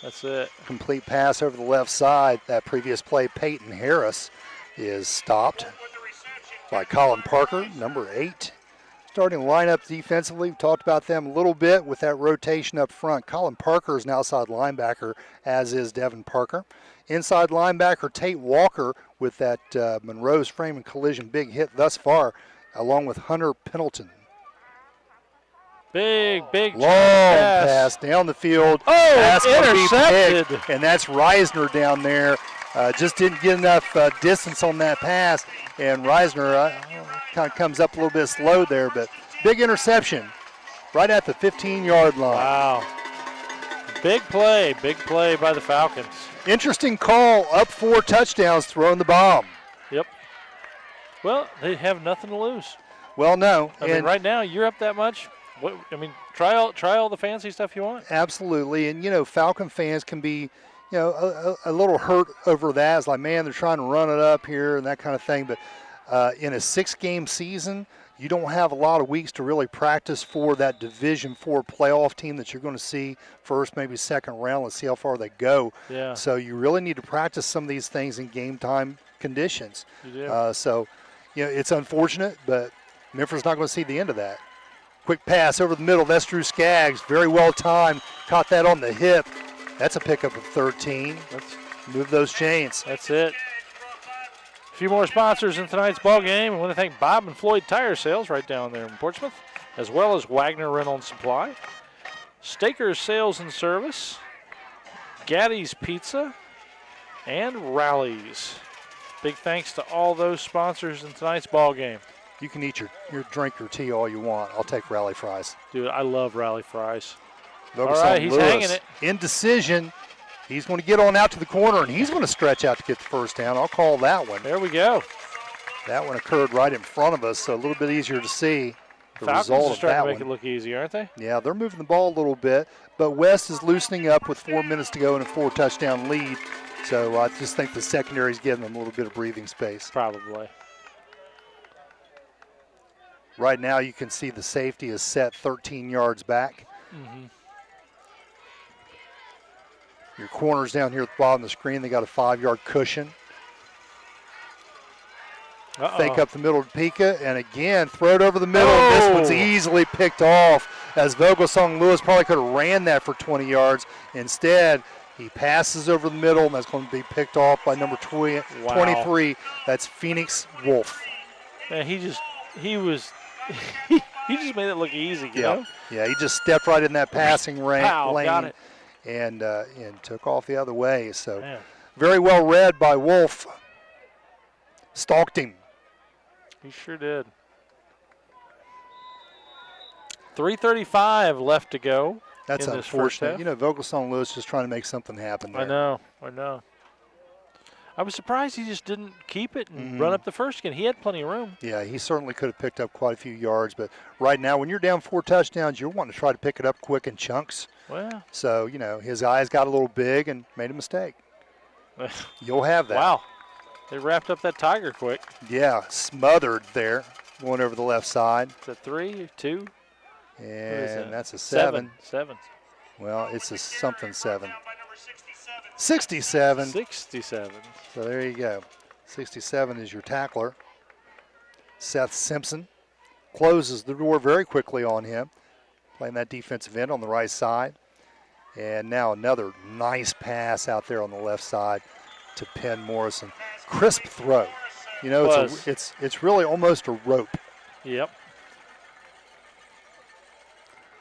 That's it. Complete pass over the left side. That previous play, Peyton Harris, is stopped by Colin Parker, number 8. Starting lineup defensively, we talked about them a little bit with that rotation up front. Colin Parker is an outside linebacker, as is Devin Parker. Inside linebacker Tate Walker with that Monroe's frame and collision big hit thus far, along with Hunter Pendleton. Big long pass down the field. Oh, intercepted. And that's Reisner down there. Just didn't get enough distance on that pass. And Reisner kind of comes up a little bit slow there, but big interception right at the 15-yard line. Wow. Big play by the Falcons. Interesting call, up 4 touchdowns, throwing the bomb. Yep. Well, they have nothing to lose. Well, no. I mean, right now, you're up that much. What I mean, try all the fancy stuff you want. Absolutely, and Falcon fans can be, a little hurt over that. It's like, man, they're trying to run it up here and that kind of thing. But in a 6-game season, you don't have a lot of weeks to really practice for that Division IV playoff team that you're going to see first, maybe second round. Let's see how far they go. Yeah. So you really need to practice some of these things in game time conditions. You do. So, it's unfortunate, but Minford's not going to see the end of that. Quick pass over the middle. That's Drew Skaggs. Very well timed. Caught that on the hip. That's a pickup of 13. Let's move those chains. That's it. A few more sponsors in tonight's ball game. I want to thank Bob and Floyd Tire Sales right down there in Portsmouth, as well as Wagner Rental and Supply, Staker's Sales and Service, Gaddy's Pizza, and Rallies. Big thanks to all those sponsors in tonight's ball game. You can eat your drink or tea all you want. I'll take rally fries. Dude, I love rally fries. All right, he's hanging it. Indecision. He's going to get on out to the corner, and he's going to stretch out to get the first down. I'll call that one. There we go. That one occurred right in front of us, so a little bit easier to see the Falcons result are of starting that to make one. it look easy, aren't they? Yeah, they're moving the ball a little bit, but West is loosening up with 4 minutes to go and a 4-touchdown lead. So I just think the secondary is giving them a little bit of breathing space. Probably. Right now you can see the safety is set 13 yards back. Mm-hmm. Your corners down here at the bottom of the screen, they got a 5-yard cushion. Fake up the middle to Pika, and again, throw it over the middle. And this one's easily picked off, as Vogelsong Lewis probably could have ran that for 20 yards. Instead, he passes over the middle, and that's going to be picked off by number 23. That's Phoenix Wolf. Man, he just made it look easy, you know? Yeah, he just stepped right in that passing lane. Got it. And took off the other way. So Man. Very well read by Wolf. Stalked him. He sure did. 3:35 left to go. That's in this first unfortunate. half. Vogelsong Lewis just trying to make something happen there. I know. I was surprised he just didn't keep it and run up the first again. He had plenty of room. Yeah, he certainly could have picked up quite a few yards, but right now when you're down 4 touchdowns, you're wanting to try to pick it up quick in chunks. Well. So, his eyes got a little big and made a mistake. You'll have that. Wow. They wrapped up that Tiger quick. Yeah, smothered there, going over the left side. Is that 3 or 2? And that's a 7. 7. Well, it's a something 7. 67. 67. So there you go. 67 is your tackler. Seth Simpson closes the door very quickly on him, playing that defensive end on the right side. And now another nice pass out there on the left side to Penn Morrison. Crisp throw. It's really almost a rope. Yep.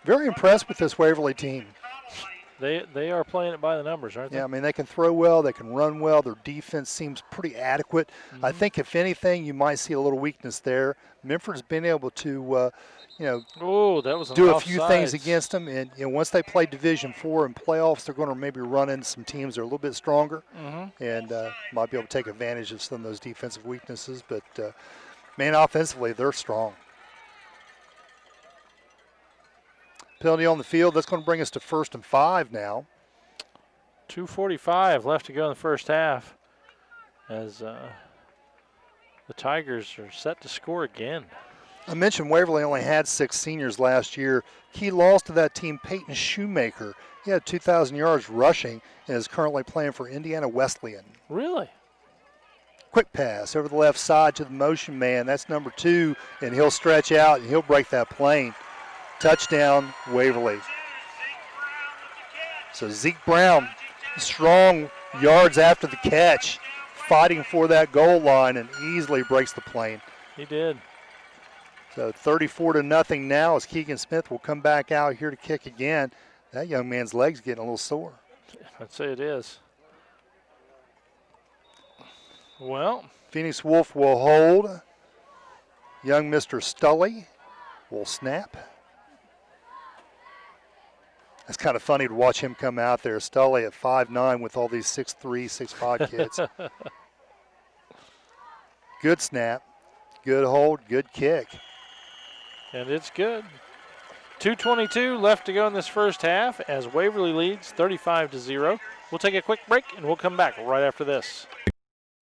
Very impressed with this Waverly team. They are playing it by the numbers, aren't they? Yeah, I mean, they can throw well, they can run well. Their defense seems pretty adequate. I think, if anything, you might see a little weakness there. Minford's been able to, that was do a few things against them. And once they play Division IV in playoffs, they're going to maybe run into some teams that are a little bit stronger and might be able to take advantage of some of those defensive weaknesses. But, man, offensively, they're strong. Penalty on the field. That's going to bring us to 1st and 5 now. 2:45 left to go in the first half as the Tigers are set to score again. I mentioned Waverly only had 6 seniors last year. Key loss to that team, Peyton Shoemaker. He had 2,000 yards rushing and is currently playing for Indiana Wesleyan. Really? Quick pass over the left side to the motion man. That's number 2, and he'll stretch out and he'll break that plane. Touchdown, Waverly. So Zeke Brown, strong yards after the catch, fighting for that goal line and easily breaks the plane. He did. So 34-0 now as Keegan Smith will come back out here to kick again. That young man's leg's getting a little sore. I'd say it is. Well. Phoenix Wolf will hold. Young Mr. Stully will snap. It's kind of funny to watch him come out there. Stully at 5'9" with all these 6'3", 6'5" kids. Good snap, good hold, good kick. And it's good. 2:22 left to go in this first half as Waverly leads 35-0. We'll take a quick break and we'll come back right after this.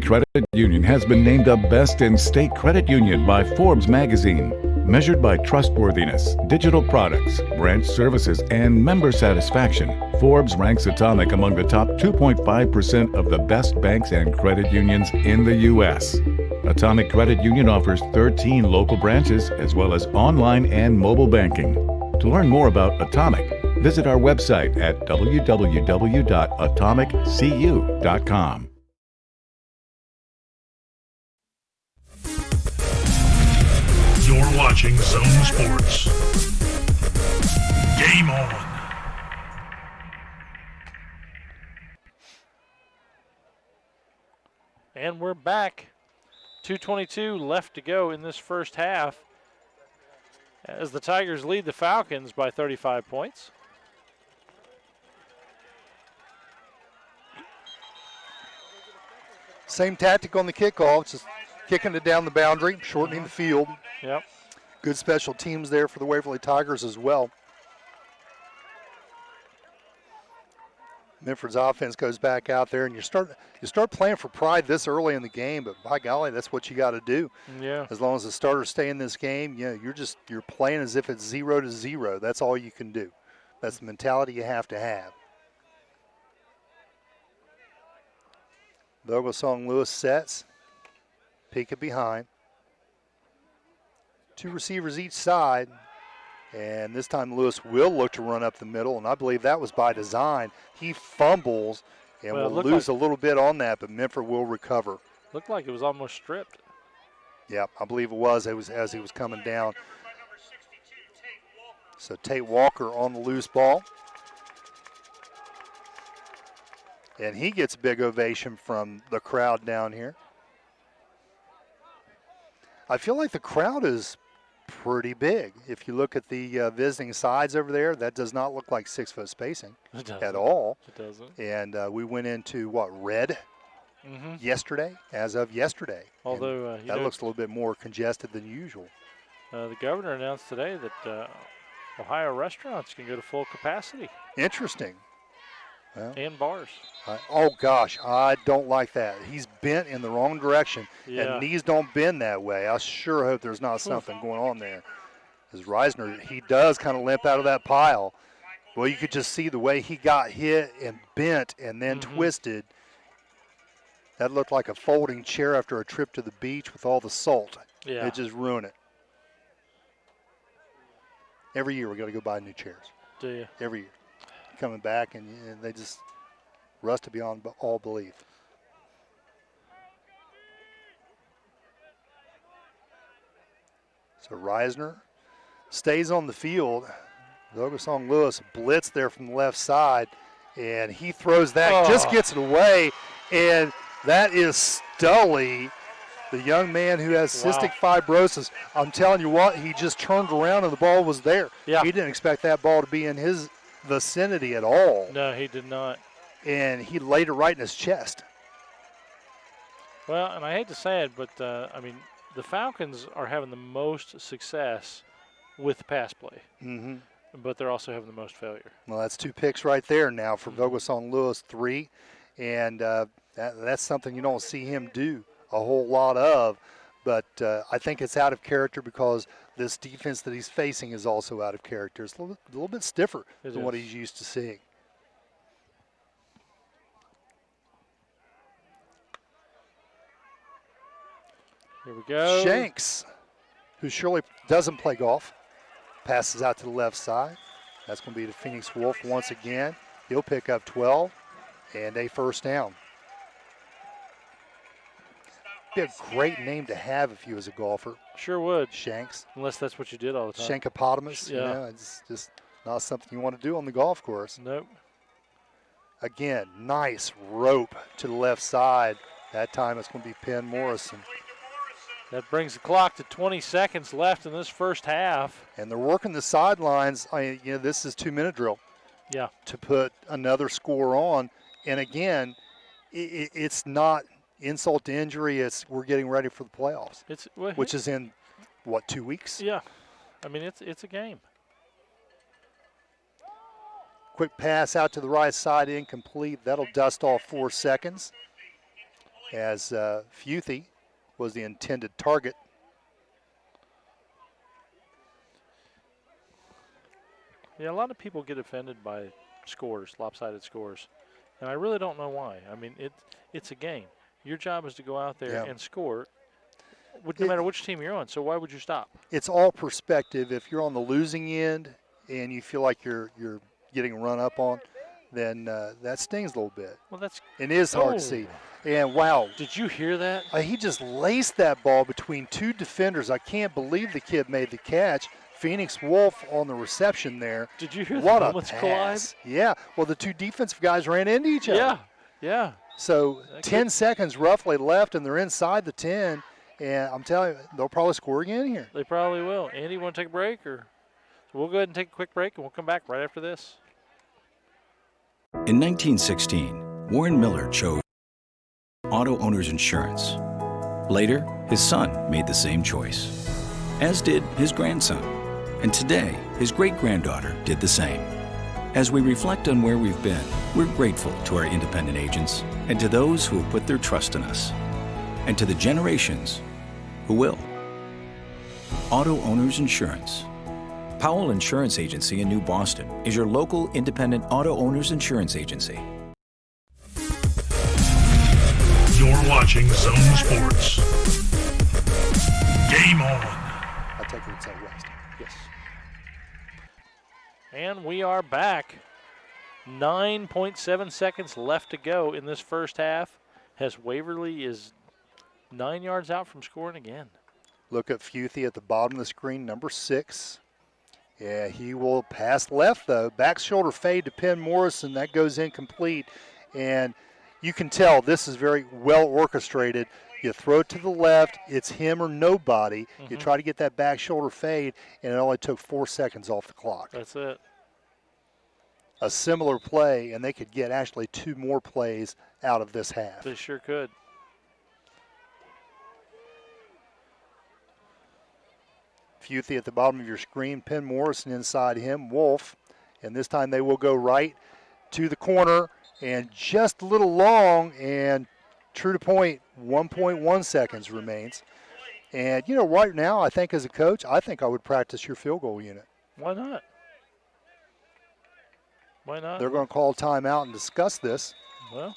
Credit Union has been named the best in state credit union by Forbes magazine. Measured by trustworthiness, digital products, branch services, and member satisfaction, Forbes ranks Atomic among the top 2.5% of the best banks and credit unions in the U.S. Atomic Credit Union offers 13 local branches as well as online and mobile banking. To learn more about Atomic, visit our website at www.atomiccu.com. You're watching Zone Sports. Game on. And we're back. 2:22 left to go in this first half as the Tigers lead the Falcons by 35 points. Same tactic on the kickoff, just kicking it down the boundary, shortening the field. Yep. Good special teams there for the Waverly Tigers as well. Minford's offense goes back out there, and you start playing for pride this early in the game. But by golly, that's what you got to do. Yeah. As long as the starters stay in this game, you're playing as if it's 0-0. That's all you can do. That's the mentality you have to have. Vogelsong Lewis sets. Peek it behind. Two receivers each side. And this time Lewis will look to run up the middle, and I believe that was by design. He fumbles and will lose a little bit on that, but Minford will recover. Looked like it was almost stripped. Yeah, I believe it was as he was coming down. So Tate Walker on the loose ball. And he gets a big ovation from the crowd down here. I feel like the crowd is pretty big. If you look at the visiting sides over there, that does not look like 6-foot spacing at all. It doesn't. And we went into, red yesterday, as of yesterday. Although that looks a little bit more congested than usual. The governor announced today that Ohio restaurants can go to full capacity. Interesting. Well, and bars. Oh, gosh, I don't like that. He's bent in the wrong direction, Yeah. and knees don't bend that way. I sure hope there's not something going on there. As Reisner, he does kind of limp out of that pile. Well, you could just see the way he got hit and bent and then twisted. That looked like a folding chair after a trip to the beach with all the salt. Yeah. It just ruined it. Every year we got to go buy new chairs. Do you? Every year. Coming back, and they just rusted beyond all belief. So Reisner stays on the field. Vogelsong Lewis blitz there from the left side, and he throws that, just gets it away, and that is Stully, the young man who has cystic fibrosis. I'm telling you what, he just turned around and the ball was there. Yeah. He didn't expect that ball to be in his vicinity at all. No, he did not. And he laid it right in his chest. Well, and I hate to say it, but, I mean, the Falcons are having the most success with pass play. But they're also having the most failure. Well, that's 2 picks right there now for Vogelsong Lewis, 3. And that's something you don't see him do a whole lot of. But I think it's out of character because this defense that he's facing is also out of character. It's a little bit stiffer than what he's used to seeing. Here we go. Shanks, who surely doesn't play golf, passes out to the left side. That's going to be the Phoenix Wolf once again. He'll pick up 12 and a first down. Be a great name to have if you was a golfer. Sure would. Shanks. Unless that's what you did all the time. Shankopotamus. Yeah. It's just not something you want to do on the golf course. Nope. Again, nice rope to the left side. That time it's going to be Penn Morrison. That brings the clock to 20 seconds left in this first half. And they're working the sidelines. This is 2-minute drill. Yeah. To put another score on. And again, it's not insult to injury. We're getting ready for the playoffs, which is in, 2 weeks? Yeah. I mean, it's a game. quick pass out to the right side, incomplete. That'll dust off 4 seconds as Futhy was the intended target. Yeah, a lot of people get offended by scores, lopsided scores, and I really don't know why. I mean, it's a game. Your job is to go out there and score, no matter which team you're on. So why would you stop? It's all perspective. If you're on the losing end and you feel like you're getting run up on, then that stings a little bit. Well, it is hard to see. And wow, did you hear that? He just laced that ball between 2 defenders. I can't believe the kid made the catch. Phoenix Wolf on the reception there. Did you hear what the a moments pass. collide? Yeah. Well, the 2 defensive guys ran into each other. Yeah. So 10 seconds roughly left, and they're inside the 10. And I'm telling you, they'll probably score again here. They probably will. Andy, you want to take a break? So we'll go ahead and take a quick break, and we'll come back right after this. In 1916, Warren Miller chose auto owner's insurance. Later, his son made the same choice, as did his grandson. And today, his great-granddaughter did the same. As we reflect on where we've been, we're grateful to our independent agents and to those who have put their trust in us, and to the generations who will. Auto Owners Insurance. Powell Insurance Agency in New Boston is your local independent auto owners insurance agency. You're watching Zone Sports. Game on. I'll take it inside west. Yes. And we are back. 9.7 seconds left to go in this first half as Waverly is 9 yards out from scoring again. Look at Futhy at the bottom of the screen, number 6. Yeah, he will pass left, though. Back shoulder fade to Penn Morrison. That goes incomplete. And you can tell this is very well orchestrated. You throw it to the left, it's him or nobody. Mm-hmm. You try to get that back shoulder fade, and it only took 4 seconds off the clock. That's it. A similar play, and they could get actually 2 more plays out of this half. They sure could. Futhy at the bottom of your screen, Penn Morrison inside him, Wolf, and this time they will go right to the corner, and just a little long, and true to point, 1.1 seconds remains. And, you know, right now, I think as a coach, I think I would practice your field goal unit. Why not? Why not? They're going to call timeout and discuss this. Well,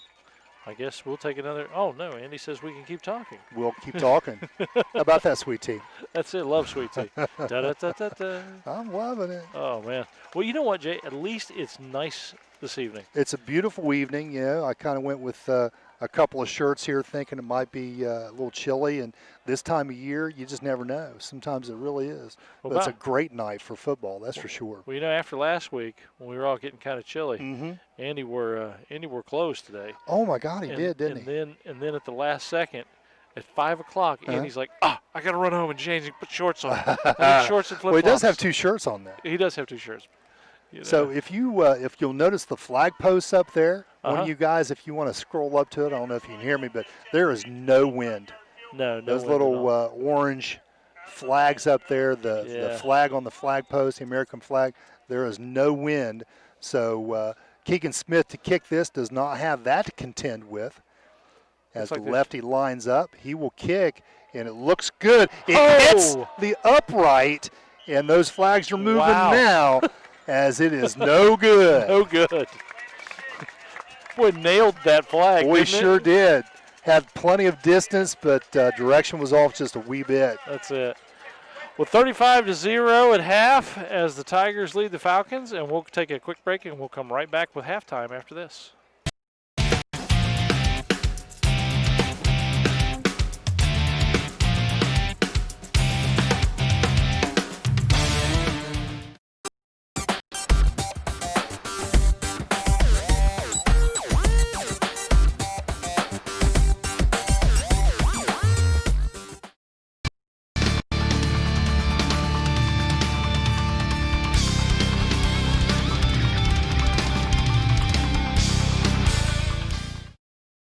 I guess we'll take another. Oh, no, Andy says we can keep talking. We'll keep talking. How about that, Sweet Tea? That's it. Love Sweet Tea. Da-da-da-da-da. I'm loving it. Oh, man. Well, you know what, Jay? At least it's nice this evening. It's a beautiful evening. Yeah, I kind of went with a couple of shirts here thinking it might be a little chilly, and this time of year, you just never know. Sometimes it really is. Well, but it's a great night for football, that's for sure. Well, you know, after last week, when we were all getting kind of chilly, Andy wore clothes today. Oh, my God, he did, didn't he? And then at the last second, at 5 o'clock, Andy's like, I got to run home and change and put shorts on. Shorts and flip-flops. Well, he does have 2 shirts on there. He does have 2 shirts. You know. So if you'll notice the flag posts up there, one of you guys, if you want to scroll up to it, I don't know if you can hear me, but there is no wind. No Those wind little orange flags up there, the flag on the flag post, the American flag, there is no wind. So Keegan Smith to kick this does not have that to contend with. As the lefty lines up, he will kick, and it looks good. It hits the upright, and those flags are moving now. As it is no good. No good. Boy, nailed that flag. Boy, sure did. Had plenty of distance, but direction was off just a wee bit. That's it. Well, 35-0 at half as the Tigers lead the Falcons, and we'll take a quick break, and we'll come right back with halftime after this.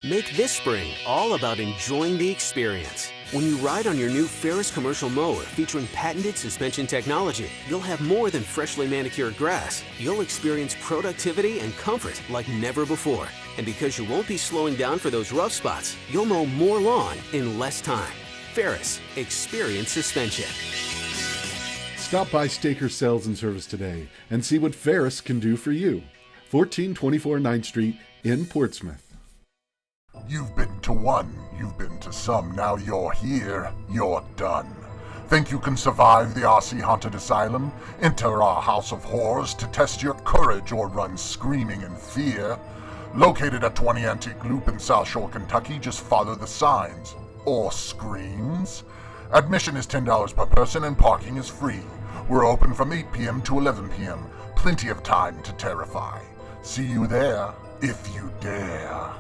Make this spring all about enjoying the experience. When you ride on your new Ferris commercial mower featuring patented suspension technology, you'll have more than freshly manicured grass. You'll experience productivity and comfort like never before. And because you won't be slowing down for those rough spots, you'll mow more lawn in less time. Ferris, experience suspension. Stop by Staker Sales and Service today and see what Ferris can do for you. 1424 9th Street in Portsmouth. You've been to one, you've been to some, now you're here, you're done. Think you can survive the RC Haunted Asylum? Enter our House of Horrors to test your courage or run screaming in fear. Located at 20 Antique Loop in South Shore, Kentucky, just follow the signs. Or screens. Admission is $10 per person and parking is free. We're open from 8 p.m. to 11 p.m. Plenty of time to terrify. See you there, if you dare.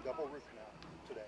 Double roof now today.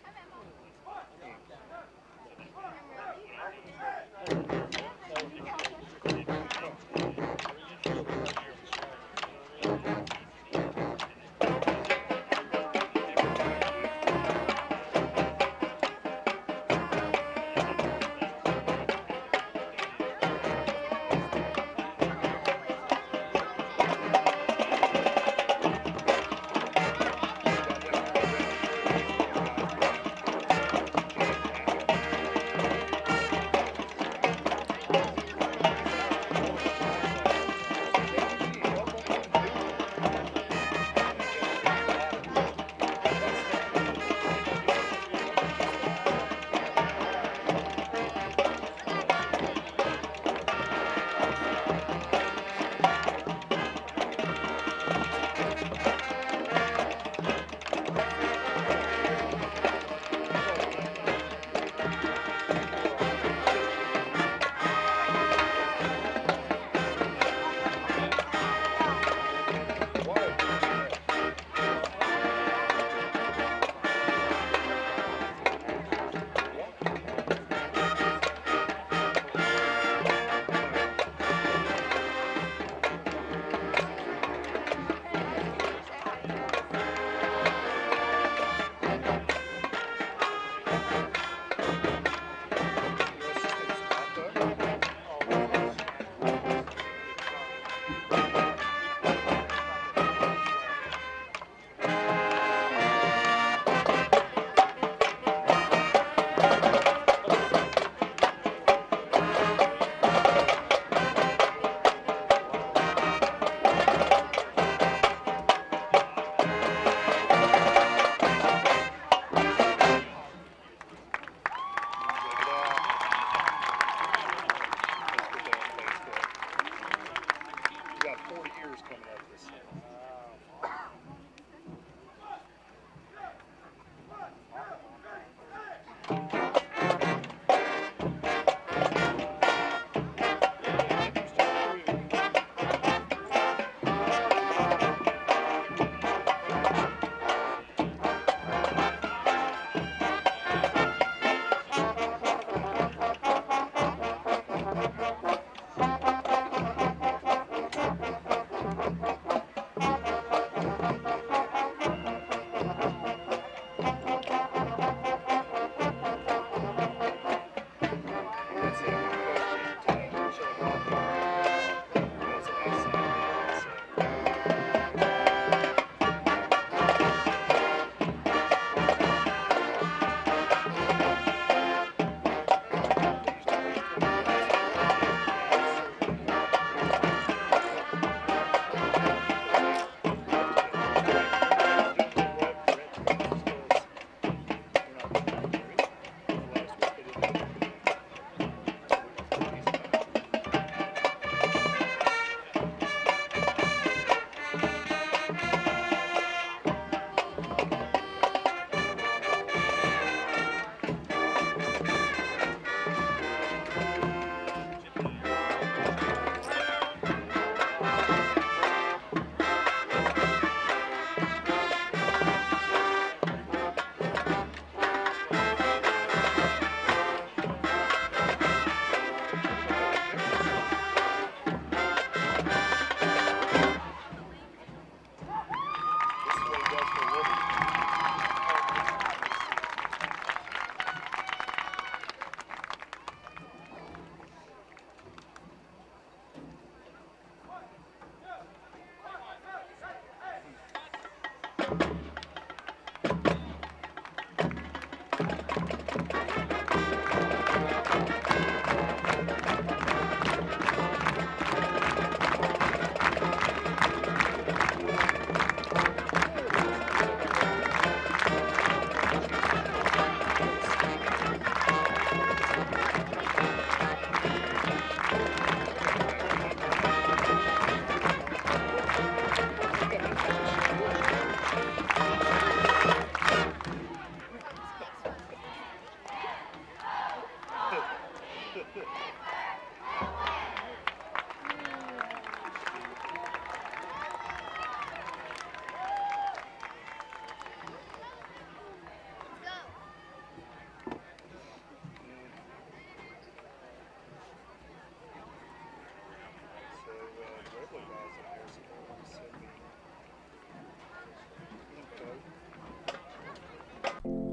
4 years coming up this year.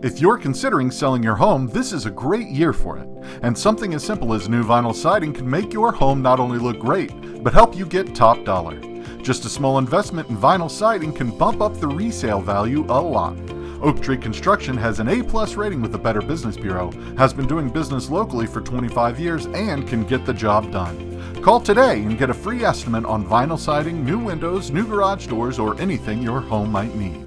If you're considering selling your home, this is a great year for it. And something as simple as new vinyl siding can make your home not only look great, but help you get top dollar. Just a small investment in vinyl siding can bump up the resale value a lot. Oak Tree Construction has an A+ rating with the Better Business Bureau, has been doing business locally for 25 years, and can get the job done. Call today and get a free estimate on vinyl siding, new windows, new garage doors, or anything your home might need.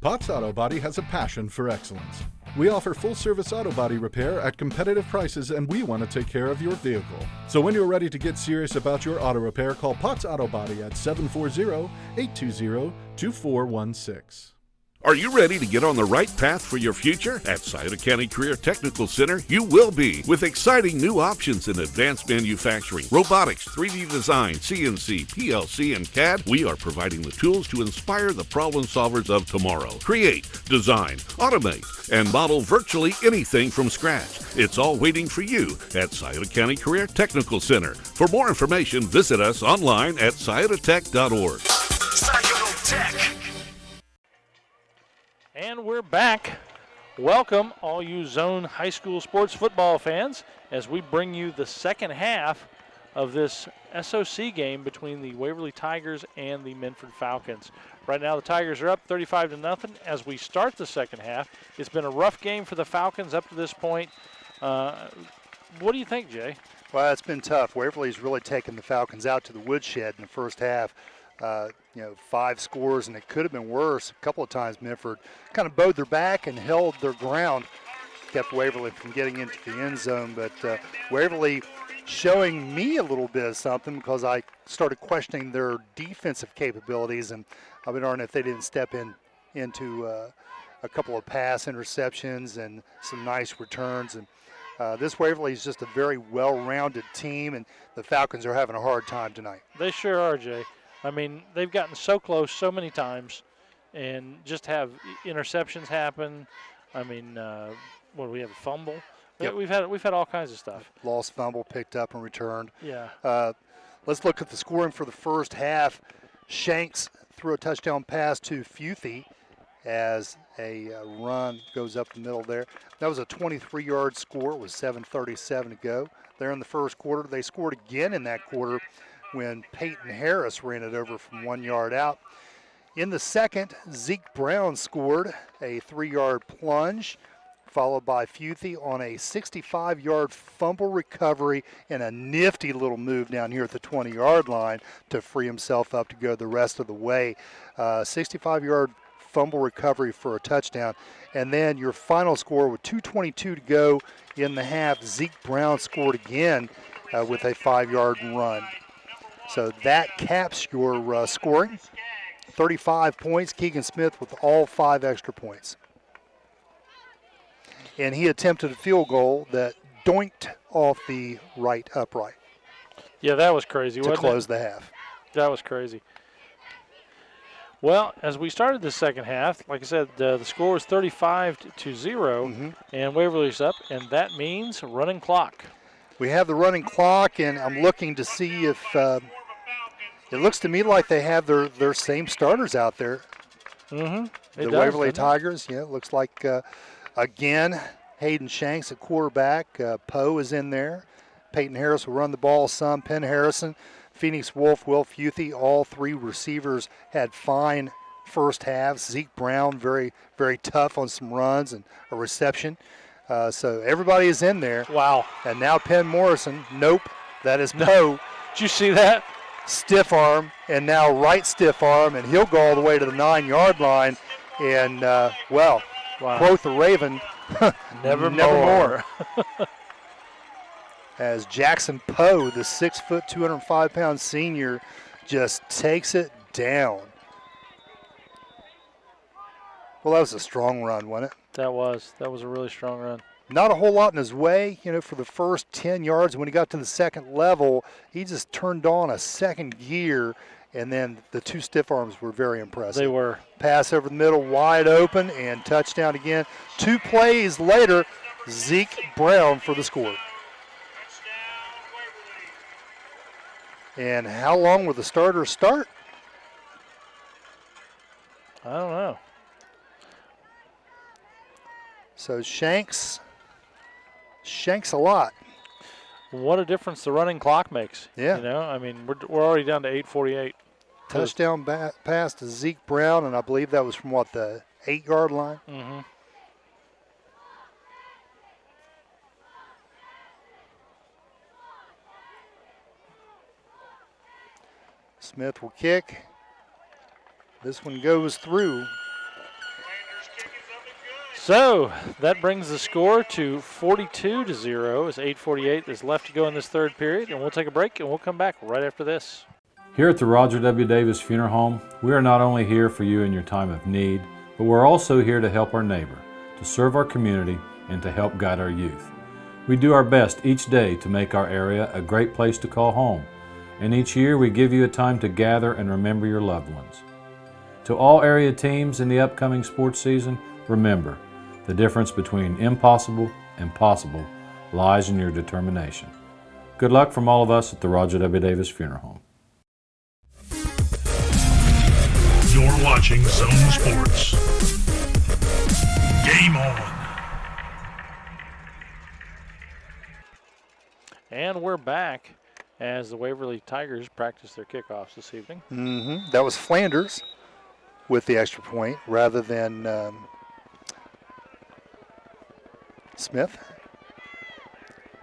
Potts Auto Body has a passion for excellence. We offer full-service auto body repair at competitive prices, and we want to take care of your vehicle. So when you're ready to get serious about your auto repair, call Potts Auto Body at 740-820-2416. Are you ready to get on the right path for your future? At Scioto County Career Technical Center, you will be, with exciting new options in advanced manufacturing, robotics, 3D design, CNC, PLC, and CAD. We are providing the tools to inspire the problem solvers of tomorrow. Create, design, automate, and model virtually anything from scratch. It's all waiting for you at Scioto County Career Technical Center. For more information, visit us online at sciototech.org. Scioto Tech. And we're back. Welcome, all you Zone High School sports football fans, as we bring you the second half of this SOC game between the Waverly Tigers and the Minford Falcons. Right now, the Tigers are up 35-0 as we start the second half. It's been a rough game for the Falcons up to this point. What do you think, Jay? Well, it's been tough. Waverly's really taken the Falcons out to the woodshed in the first half. 5 scores, and it could have been worse. A couple of times Minford kind of bowed their back and held their ground, kept Waverly from getting into the end zone. But Waverly showing me a little bit of something because I started questioning their defensive capabilities, and I've been wondering if they didn't step into a couple of pass interceptions and some nice returns. And this Waverly is just a very well-rounded team, and the Falcons are having a hard time tonight. They sure are, Jay. I mean, they've gotten so close so many times, and just have interceptions happen. I mean, what do we have? A fumble. Yep. We've had all kinds of stuff. Lost fumble, picked up and returned. Yeah. Let's look at the scoring for the first half. Shanks threw a touchdown pass to Futhy as a run goes up the middle there. That was a 23-yard score with 7:37 to go. There in the first quarter, they scored again in that quarter when Peyton Harris ran it over from 1 yard out. In the second, Zeke Brown scored a 3-yard plunge, followed by Futhy on a 65-yard fumble recovery and a nifty little move down here at the 20-yard line to free himself up to go the rest of the way. 65-yard fumble recovery for a touchdown. And then your final score with 2:22 to go in the half, Zeke Brown scored again with a 5-yard run. So that caps your scoring. 35 points, Keegan Smith with all 5 extra points. And he attempted a field goal that doinked off the right upright. Yeah, that was crazy, wasn't it? To close the half. That was crazy. Well, as we started the second half, like I said, the score was 35-0, and Waverly's up, and that means running clock. We have the running clock, and I'm looking to see if it looks to me like they have their same starters out there. The Waverly Tigers, yeah, it looks like, again, Hayden Shanks at quarterback. Poe is in there. Peyton Harris will run the ball some. Penn Harrison, Phoenix Wolf, Will Futhy, all 3 receivers had fine first halves. Zeke Brown, very, very tough on some runs and a reception. So everybody is in there. Wow. And now Penn Morrison, nope, that is Poe. Did you see that? Stiff arm, and now right stiff arm, and he'll go all the way to the 9-yard line. And, wow. Quote the Raven, never more. As Jackson Poe, the 6', 205-pound senior, just takes it down. Well, that was a strong run, wasn't it? That was a really strong run. Not a whole lot in his way, for the first 10 yards. When he got to the second level, he just turned on a second gear, and then the 2 stiff arms were very impressive. They were. Pass over the middle, wide open, and touchdown again. 2 plays later, Zeke Brown for the score. And how long will the starters start? I don't know. So Shanks a lot. What a difference the running clock makes. Yeah. I mean, we're already down to 8:48. Touchdown pass to Zeke Brown, and I believe that was from the 8-yard line? Mm-hmm. Smith will kick. This one goes through. So that brings the score to 42-0 as 8:48 is left to go in this third period, and we'll take a break and we'll come back right after this. Here at the Roger W. Davis Funeral Home, we are not only here for you in your time of need, but we're also here to help our neighbor, to serve our community, and to help guide our youth. We do our best each day to make our area a great place to call home, and each year we give you a time to gather and remember your loved ones. To all area teams in the upcoming sports season, remember, the difference between impossible and possible lies in your determination. Good luck from all of us at the Roger W. Davis Funeral Home. You're watching Zone Sports. Game on. And we're back as the Waverly Tigers practice their kickoffs this evening. That was Flanders with the extra point rather than Smith.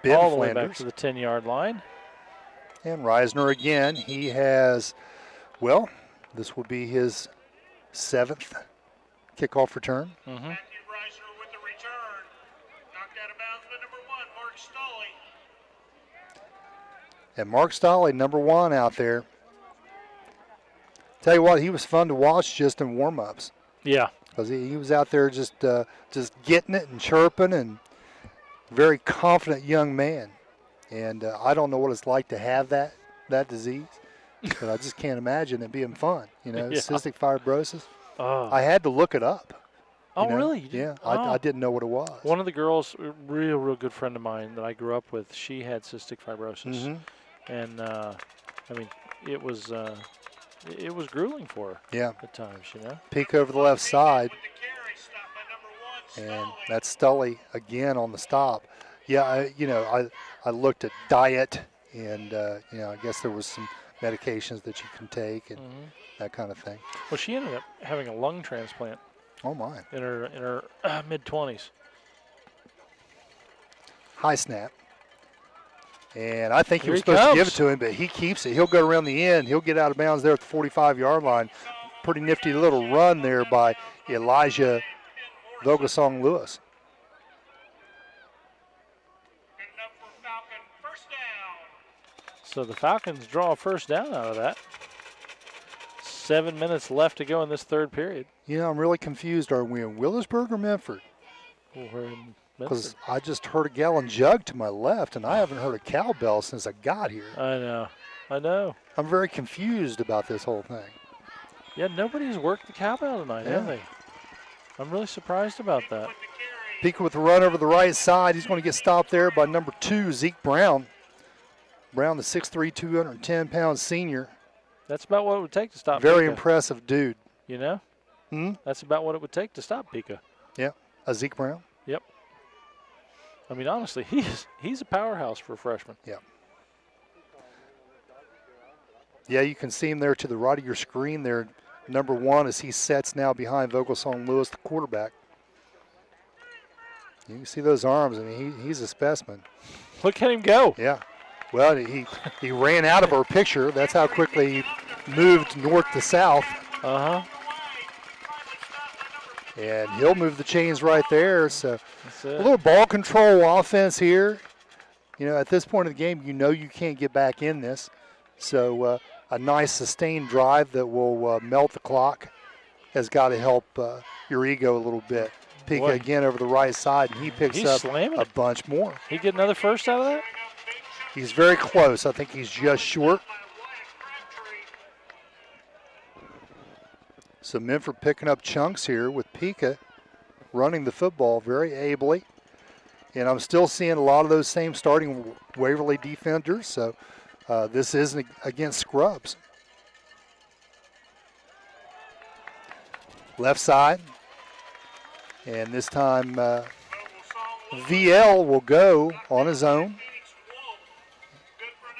Ben all the Flanders. way back to the 10-yard line. And Reisner again. He has, this will be his 7th kickoff return. Mm-hmm. And Mark Stolley, number 1 out there. Tell you what, he was fun to watch just in warm-ups. Yeah. Because he was out there just getting it and chirping, and very confident young man. And I don't know what it's like to have that disease, but I just can't imagine it being fun. You know, Yeah. cystic fibrosis. Oh. I had to look it up. Oh, you know? really? Yeah, Oh. I didn't know what it was. One of the girls, a real good friend of mine that I grew up with, she had cystic fibrosis. Mm-hmm. And, I mean, it was grueling for her at times, you know. Peek over the left side. And that's Stully again on the stop. Yeah, I looked at diet and, I guess there was some medications that you can take and that kind of thing. Well, she ended up having a lung transplant. Oh, my. In her mid-20s. High snap. And I think he Here was he supposed to give it comes. to him, but he keeps it. He'll go around the end. He'll get out of bounds there at the 45-yard line. Pretty nifty little run there by Elijah Vogelsong Lewis. So the Falcons draw a first down out of that. 7 minutes left to go in this third period. You know, I'm really confused. Are we in Willisburg or Minford? Well, we're in Because Minford. I just heard a gallon jug to my left, and I haven't heard a cowbell since I got here. I know. I'm very confused about this whole thing. Yeah, nobody's worked the cowbell tonight, have they? I'm really surprised about that. Pika with a run over the right side. He's going to get stopped there by number 2, Zeke Brown. Brown, the 6'3", 210-pound senior. That's about what it would take to stop Very Pika. impressive dude. You know? Hmm? That's about what it would take to stop Pika. Yeah, a Zeke Brown. Yep. I mean, honestly, he's a powerhouse for a freshman. Yeah. Yeah, you can see him there to the right of your screen there, number 1, as he sets now behind Vogelsong Lewis, the quarterback. You can see those arms. I mean, he's a specimen. Look at him go. Yeah. Well, he ran out of our picture. That's how quickly he moved north to south. Uh-huh. And he'll move the chains right there. So That's a it. little ball control offense here. You know, at this point in the game, you know you can't get back in this. So a nice sustained drive that will melt the clock has got to help your ego a little bit. Pika Boy. again over the right side, and he picks He's up slamming a it. bunch more. He get another first out of that? He's very close. I think he's just short. So Minford picking up chunks here with Pika running the football very ably. And I'm still seeing a lot of those same starting Waverly defenders. So this isn't against scrubs. Left side. And this time VL will go on his own.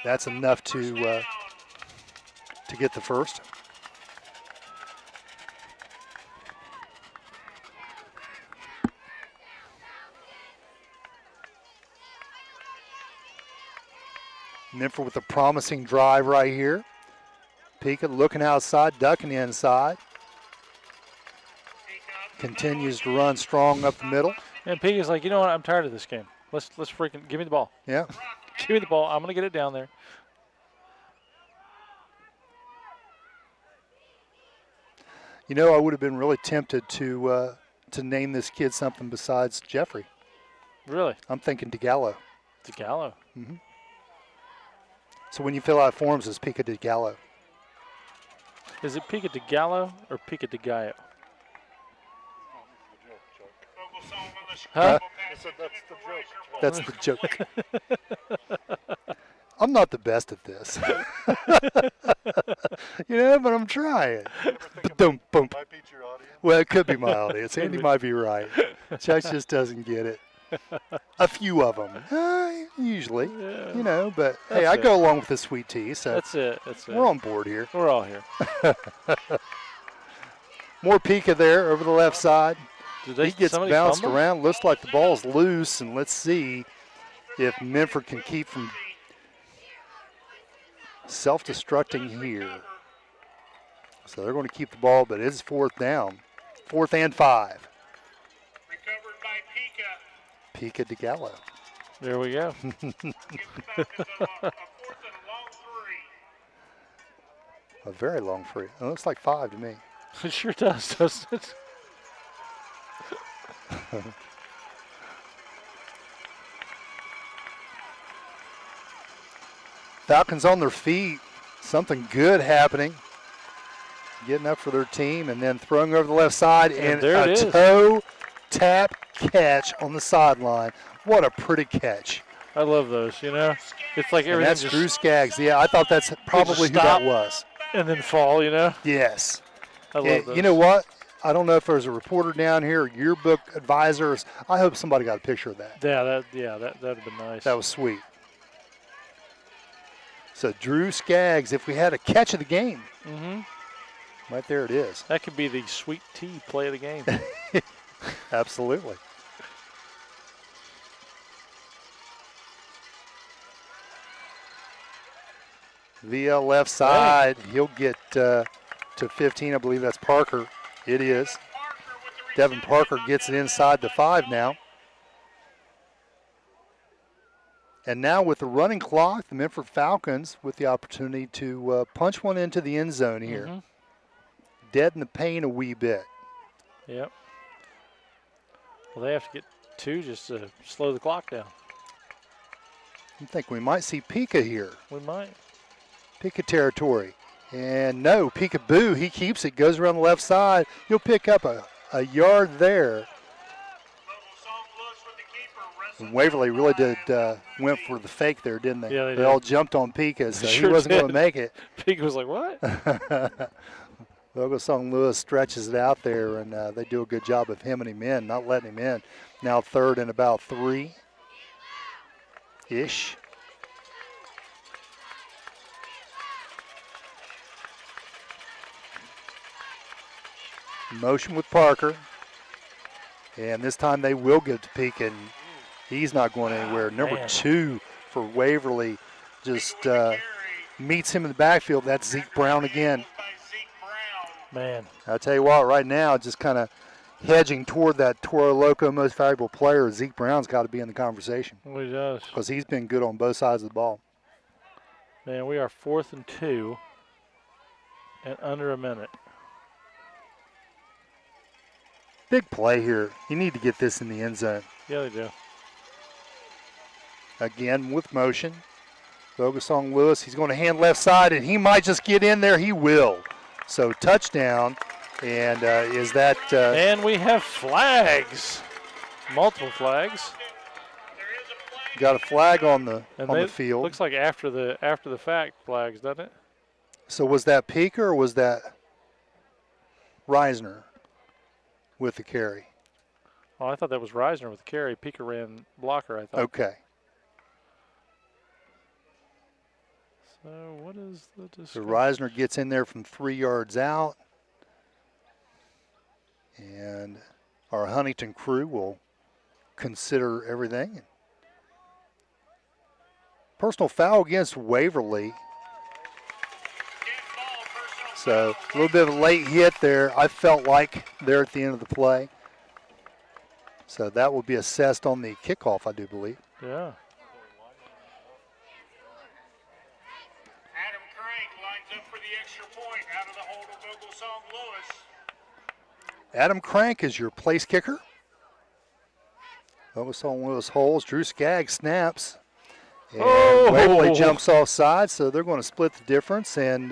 That's enough to get the first. Minford with a promising drive right here. Pika looking outside, ducking inside. Continues to run strong up the middle. And Pika's like, you know what? I'm tired of this game. Let's freaking give me the ball. Yeah. Give me the ball. I'm going to get it down there. You know, I would have been really tempted to name this kid something besides Jeffrey. Really? I'm thinking DeGallo. DeGallo. Mm-hmm. So when you fill out forms, it's Pika DeGallo. Is it Pika DeGallo or Pika DeGallo? Huh? That's the joke. I'm not the best at this. You know, but I'm trying. Boom, boom. Well, it could be my audience. Andy might be right. Chuck just doesn't get it. A few of them, usually, you know. But hey, I go along with the sweet tea, so That's it. we're on board here. We're all here. More Pika there over the left side. Did He gets somebody bounced fumble? around. Looks like the ball's loose, and let's see if Minford can keep from self-destructing here. So they're going to keep the ball, but it's fourth down. 4th and 5. Pika DeGallo. There we go. A very long free. It looks like 5 to me. It sure does, doesn't it? Falcons on their feet. Something good happening. Getting up for their team and then throwing over the left side and there a it is. toe tap catch on the sideline. What a pretty catch. I love those, you know. It's like And everything that's just Drew Skaggs. Yeah, I thought that's probably who stop that was. and then fall, you know. Yes. I love those. You know what? I don't know if there's a reporter down here, yearbook advisors. I hope somebody got a picture of that. Yeah, that'd have been nice. That was sweet. So Drew Skaggs, if we had a catch of the game, right there it is. That could be the sweet tea play of the game. Absolutely. Via left side, he'll get to 15. I believe that's Parker. It is. Devin Parker gets it inside the 5 now. And now with the running clock, the Minford Falcons with the opportunity to punch one into the end zone here. Deaden the pain a wee bit. Yep. Well, they have to get 2 just to slow the clock down. I think we might see Pika here. We might. Pika territory. And no, Peekaboo, he keeps it, goes around the left side. He'll pick up a yard there. And Waverly really did went for the fake there, didn't they? Yeah, they They all jumped on Pika, so he wasn't going to make it. Pika was like, what? Vogelsong Lewis stretches it out there, and they do a good job of hemming him in, not letting him in. Now 3rd and about 3-ish. Motion with Parker. And this time they will give to Pika, and he's not going anywhere. Number 2 for Waverly just meets him in the backfield. That's Zeke Brown again. Man. I'll tell you what, right now, just kind of hedging toward that Toro Loco most valuable player, Zeke Brown's got to be in the conversation. Well, he does. Because he's been good on both sides of the ball. Man, we are 4th and 2 and under a minute. Big play here. You need to get this in the end zone. Yeah, they do. Again, with motion. Vogelsong Lewis, he's going to hand left side, and he might just get in there. He will. So touchdown, and is that? And we have flags, multiple flags. Got a flag on the field. Looks like after the fact flags, doesn't it? So was that Pika or was that Reisner with the carry? Oh, I thought that was Reisner with the carry. Pika ran blocker, I thought. Okay. So what is the So Reisner gets in there from 3 yards out. And our Huntington crew will consider everything. Personal foul against Waverly. So a little bit of a late hit there. I felt like there at the end of the play. So that will be assessed on the kickoff, I do believe. Yeah. Adam Crank is your place kicker. Vogelsong Lewis holds. Drew Skaggs snaps. And Waverly jumps offside, so they're going to split the difference. And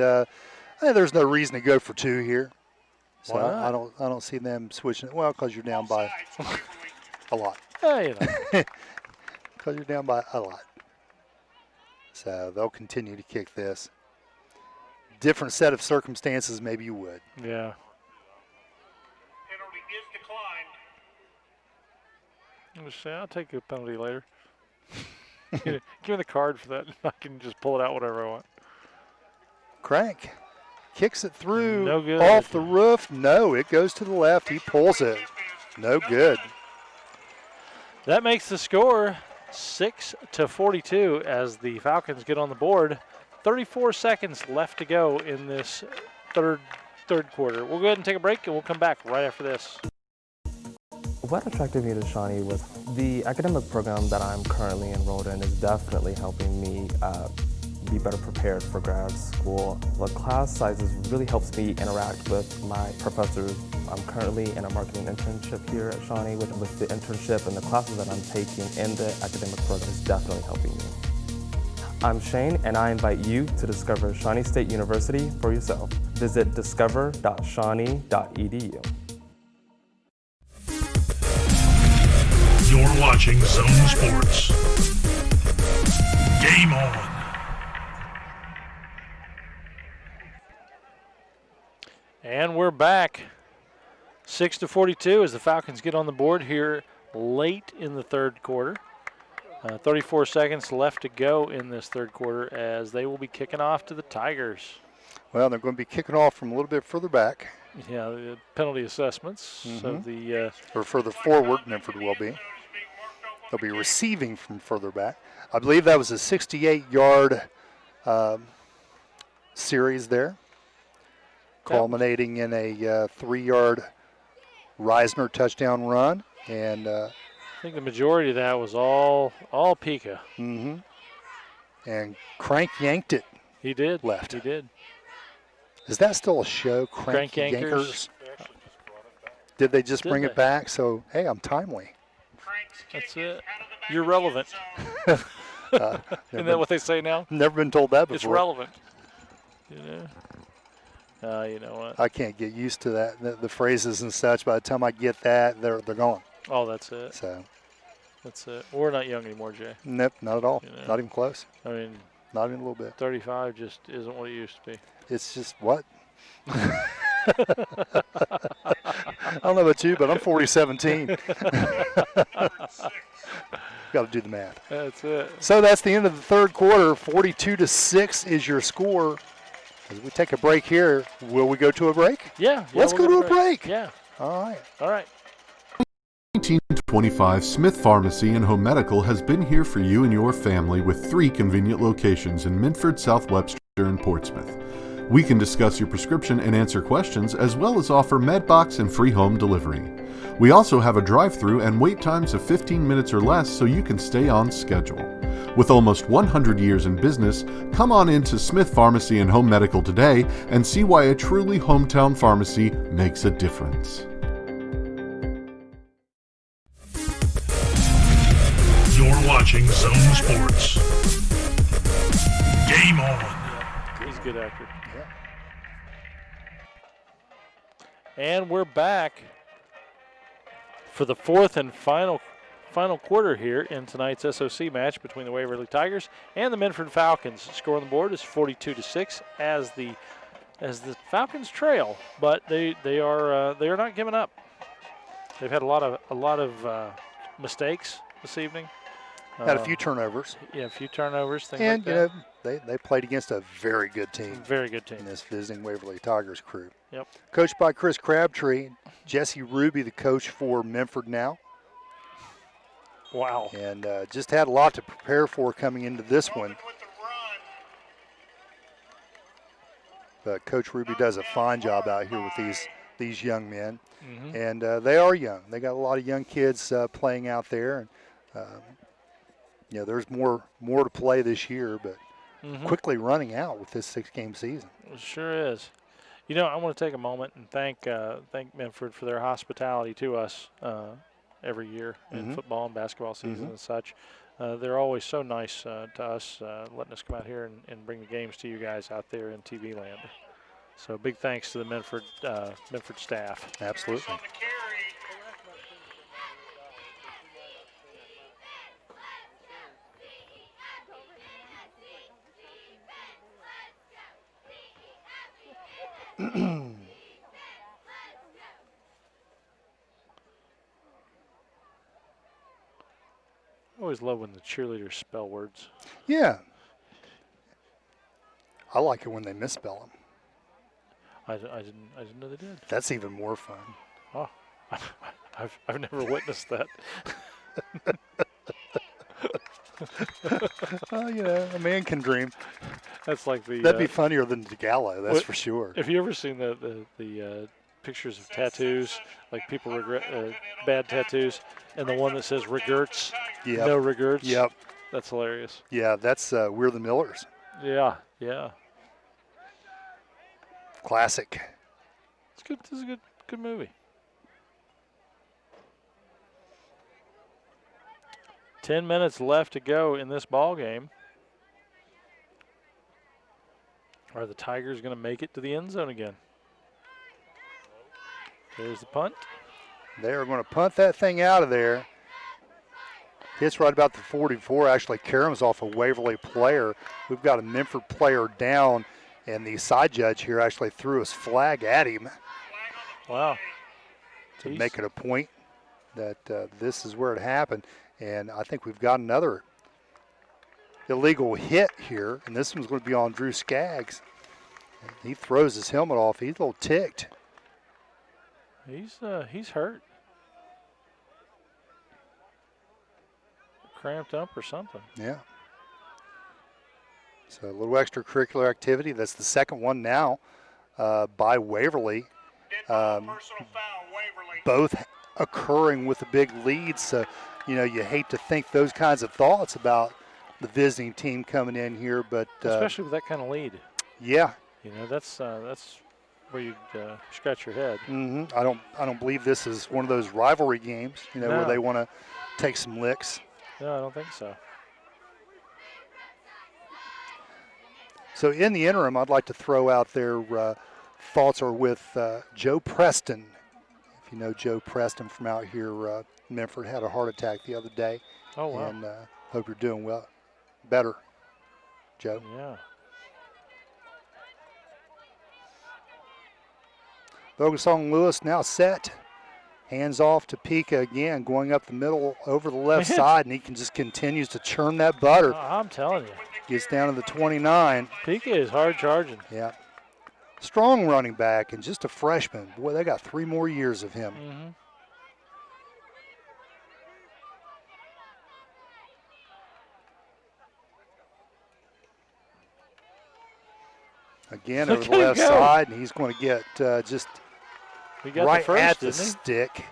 there's no reason to go for 2 here. So I don't see them switching it. Well, because you're down by a lot. Hey, you know. Because you're down by a lot. So they'll continue to kick this. Different set of circumstances, maybe you would. Yeah. I'll take a penalty later. Give me the card for that. I can just pull it out whenever I want. Crank kicks it through. No good. Off the roof. No, it goes to the left. He pulls it. No good. That makes the score 6-42 as the Falcons get on the board. 34 seconds left to go in this third quarter. We'll go ahead and take a break, and we'll come back right after this. What attracted me to Shawnee was the academic program that I'm currently enrolled in is definitely helping me be better prepared for grad school. The class sizes really helps me interact with my professors. I'm currently in a marketing internship here at Shawnee. With the internship and the classes that I'm taking in the academic program is definitely helping me. I'm Shane, and I invite you to discover Shawnee State University for yourself. Visit discover.shawnee.edu. You're watching Zone Sports. Game on. And we're back. 6-42 as the Falcons get on the board here late in the third quarter. 34 seconds left to go in this third quarter as they will be kicking off to the Tigers. Well, they're going to be kicking off from a little bit further back. Yeah, the penalty assessments of the... or further forward, Minford will be. They'll be receiving from further back. I believe that was a 68-yard series there, culminating in a 3-yard Reisner touchdown run. And I think the majority of that was all Pika. Mm-hmm. And Crank yanked it. He did. Left. He did. Is that still a show, Crank Yankers? Did they just bring it back? So, hey, I'm timely. That's it. You're relevant. Isn't that what they say now? Never been told that before. It's relevant. You know what? I can't get used to that. The phrases and such. By the time I get that, they're gone. Oh, that's it. So. That's it. We're not young anymore, Jay. Nope, not at all. Not even close. I mean, not even a little bit. 35 just isn't what it used to be. It's just what? I don't know about you, but I'm 40-17. Got to do the math. That's it. So that's the end of the third quarter. 42-6 is your score. As we take a break here, will we go to a break? Yeah. Let's go to a break. Yeah. All right. 1925 Smith Pharmacy and Home Medical has been here for you and your family with 3 convenient locations in Minford, South Webster, and Portsmouth. We can discuss your prescription and answer questions, as well as offer MedBox and free home delivery. We also have a drive-through and wait times of 15 minutes or less so you can stay on schedule. With almost 100 years in business, come on into Smith Pharmacy and Home Medical today and see why a truly hometown pharmacy makes a difference. You're watching Zone Sports. Game on. He's a good actor. And we're back for the fourth and final quarter here in tonight's SOC match between the Waverly Tigers and the Minford Falcons. Score on the board is 42-6 as the Falcons trail, but they are not giving up. They've had a lot of mistakes this evening. Had a few turnovers. Yeah, a few turnovers. Things and like that. They played against a very good team. Very good team. In this visiting Waverly Tigers crew. Yep. Coached by Chris Crabtree, Jesse Ruby, the coach for Minford now. Wow. And just had a lot to prepare for coming into this one. But Coach Ruby does a fine job out here with these young men. Mm-hmm. And they are young. They got a lot of young kids playing out there. And, there's more to play this year, but quickly running out with this 6-game season. It sure is. I want to take a moment and thank Minford for their hospitality to us every year in football and basketball season and such. They're always so nice to us, letting us come out here and bring the games to you guys out there in TV land. So big thanks to the Minford staff. Absolutely. I always love when the cheerleaders spell words. Yeah. I like it when they misspell them. I didn't know they did. That's even more fun. Oh, I've never witnessed that. A man can dream. That's like the. That'd be funnier than the Gallo, that's for sure. Have you ever seen the pictures of tattoos, like people regret bad tattoos, and the one that says regrets, no regrets? Yep. That's hilarious. Yeah, that's We're the Millers. Yeah, yeah. Classic. It's good. This is a good movie. 10 minutes left to go in this ball game. Are the Tigers going to make it to the end zone again? There's the punt. They're going to punt that thing out of there. Hits right about the 44. Actually, Karam's off a Waverly player. We've got a Minford player down, and the side judge here actually threw his flag at him. Wow. To make it a point that this is where it happened. And I think we've got another illegal hit here, and this one's going to be on Drew Skaggs. He throws his helmet off. He's a little ticked. He's hurt. Cramped up or something. Yeah. So a little extracurricular activity. That's the second one now by Waverly. Both occurring with a big lead. So, you know, you hate to think those kinds of thoughts about the visiting team coming in here, but especially with that kind of lead. Yeah. You know, that's where you scratch your head. Mm-hmm. I don't believe this is one of those rivalry games, you know, where they want to take some licks. No, I don't think so. So in the interim, I'd like to throw out their thoughts are with Joe Preston. If you know Joe Preston from out here, Minford had a heart attack the other day. Oh, wow. And hope you're doing well, better, Joe. Yeah. Bogasong Lewis now set. Hands off to Pika again, going up the middle over the left side, and he just continues to churn that butter. Oh, I'm telling you. Gets down to the 29. Pika is hard charging. Yeah. Strong running back and just a freshman. Boy, they got 3 more years of him. Mm-hmm. Again over the left side, and he's going to get just right at the stick.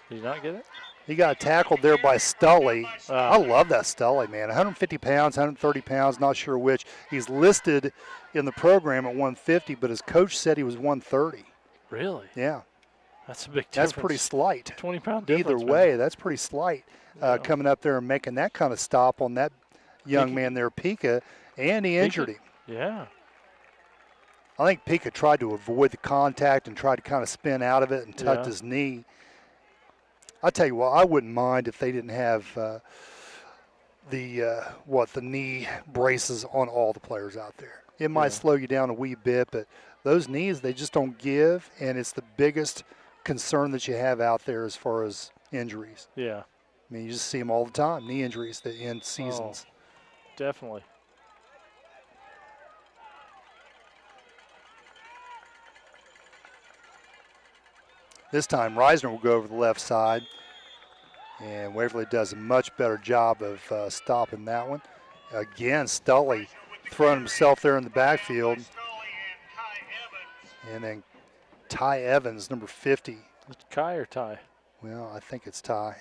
Did he not get it? He got tackled there by Stully. I love that Stully, man. 150 pounds, 130 pounds, not sure which. He's listed in the program at 150, but his coach said he was 130. Really? Yeah. That's a big difference. That's pretty slight. 20-pound difference. Either way, that's pretty slight. Coming up there and making that kind of stop on that young man there, Pika, and he injured him. Yeah. I think Pika tried to avoid the contact and tried to kind of spin out of it and tucked his knee. I'll tell you what, I wouldn't mind if they didn't have the knee braces on all the players out there. It might slow you down a wee bit, but those knees, they just don't give, and it's the biggest concern that you have out there as far as injuries. Yeah. I mean, you just see them all the time, knee injuries that end seasons. Oh, definitely. This time, Reisner will go over the left side, and Waverly does a much better job of stopping that one. Again, Stully throwing himself there in the backfield. And then Ty Evans, number 50. It's Kai or Ty? Well, I think it's Ty.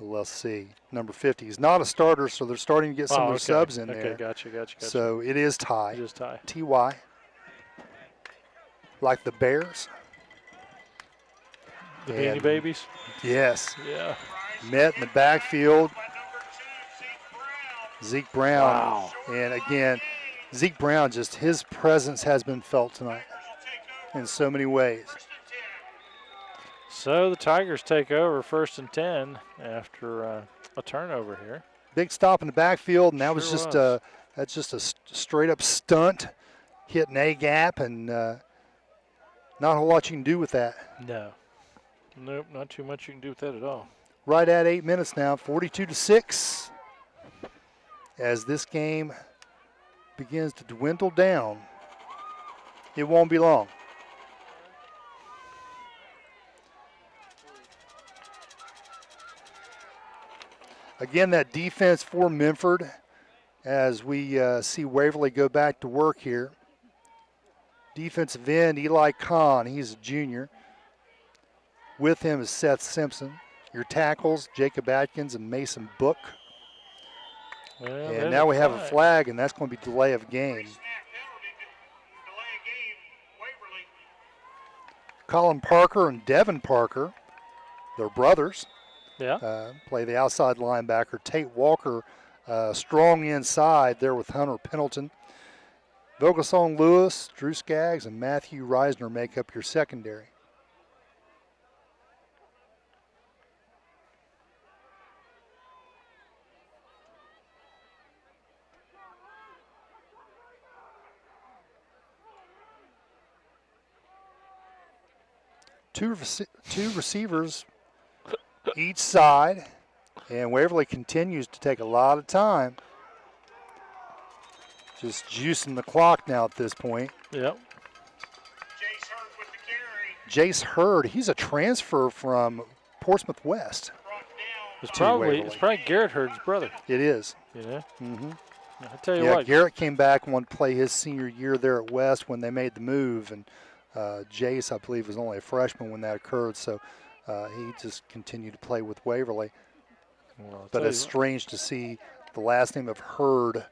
Well, let's see. Number 50. He's not a starter, so they're starting to get some of their subs in there. Okay, gotcha. So it is Ty. It is Ty. T-Y. Like the Bears. The Beanie Babies? Yes. Yeah. Met in the backfield. Zeke Brown. Wow. And again, Zeke Brown, just his presence has been felt tonight in so many ways. So the Tigers take over 1st and 10 after a turnover here. Big stop in the backfield, and that was Sure just that's just a straight up stunt, hitting A gap, and not a whole lot you can do with that. No. Nope, not too much you can do with that at all. Right at 8 minutes now, 42-6, as this game begins to dwindle down. It won't be long. Again, that defense for Minford as we see Waverly go back to work here. Defensive end, Eli Kahn, he's a junior. With him is Seth Simpson. Your tackles, Jacob Atkins and Mason Book. And now we have a flag, and that's going to be delay of game. Colin Parker and Devin Parker, they're brothers. Yeah. Play the outside linebacker. Tate Walker strong inside there with Hunter Pendleton. Vogelsong Lewis, Drew Skaggs, and Matthew Reisner make up your secondary. Two receivers each side, and Waverly continues to take a lot of time. Just juicing the clock now at this point. Yep. Jace Hurd, he's a transfer from Portsmouth West. It's probably Garrett Hurd's brother. It is. Yeah. Mm-hmm. I tell you what. Garrett came back and wanted to play his senior year there at West when they made the move, and Jace, I believe, was only a freshman when that occurred, so he just continued to play with Waverly. Well, but it's strange to see the last name of Hurd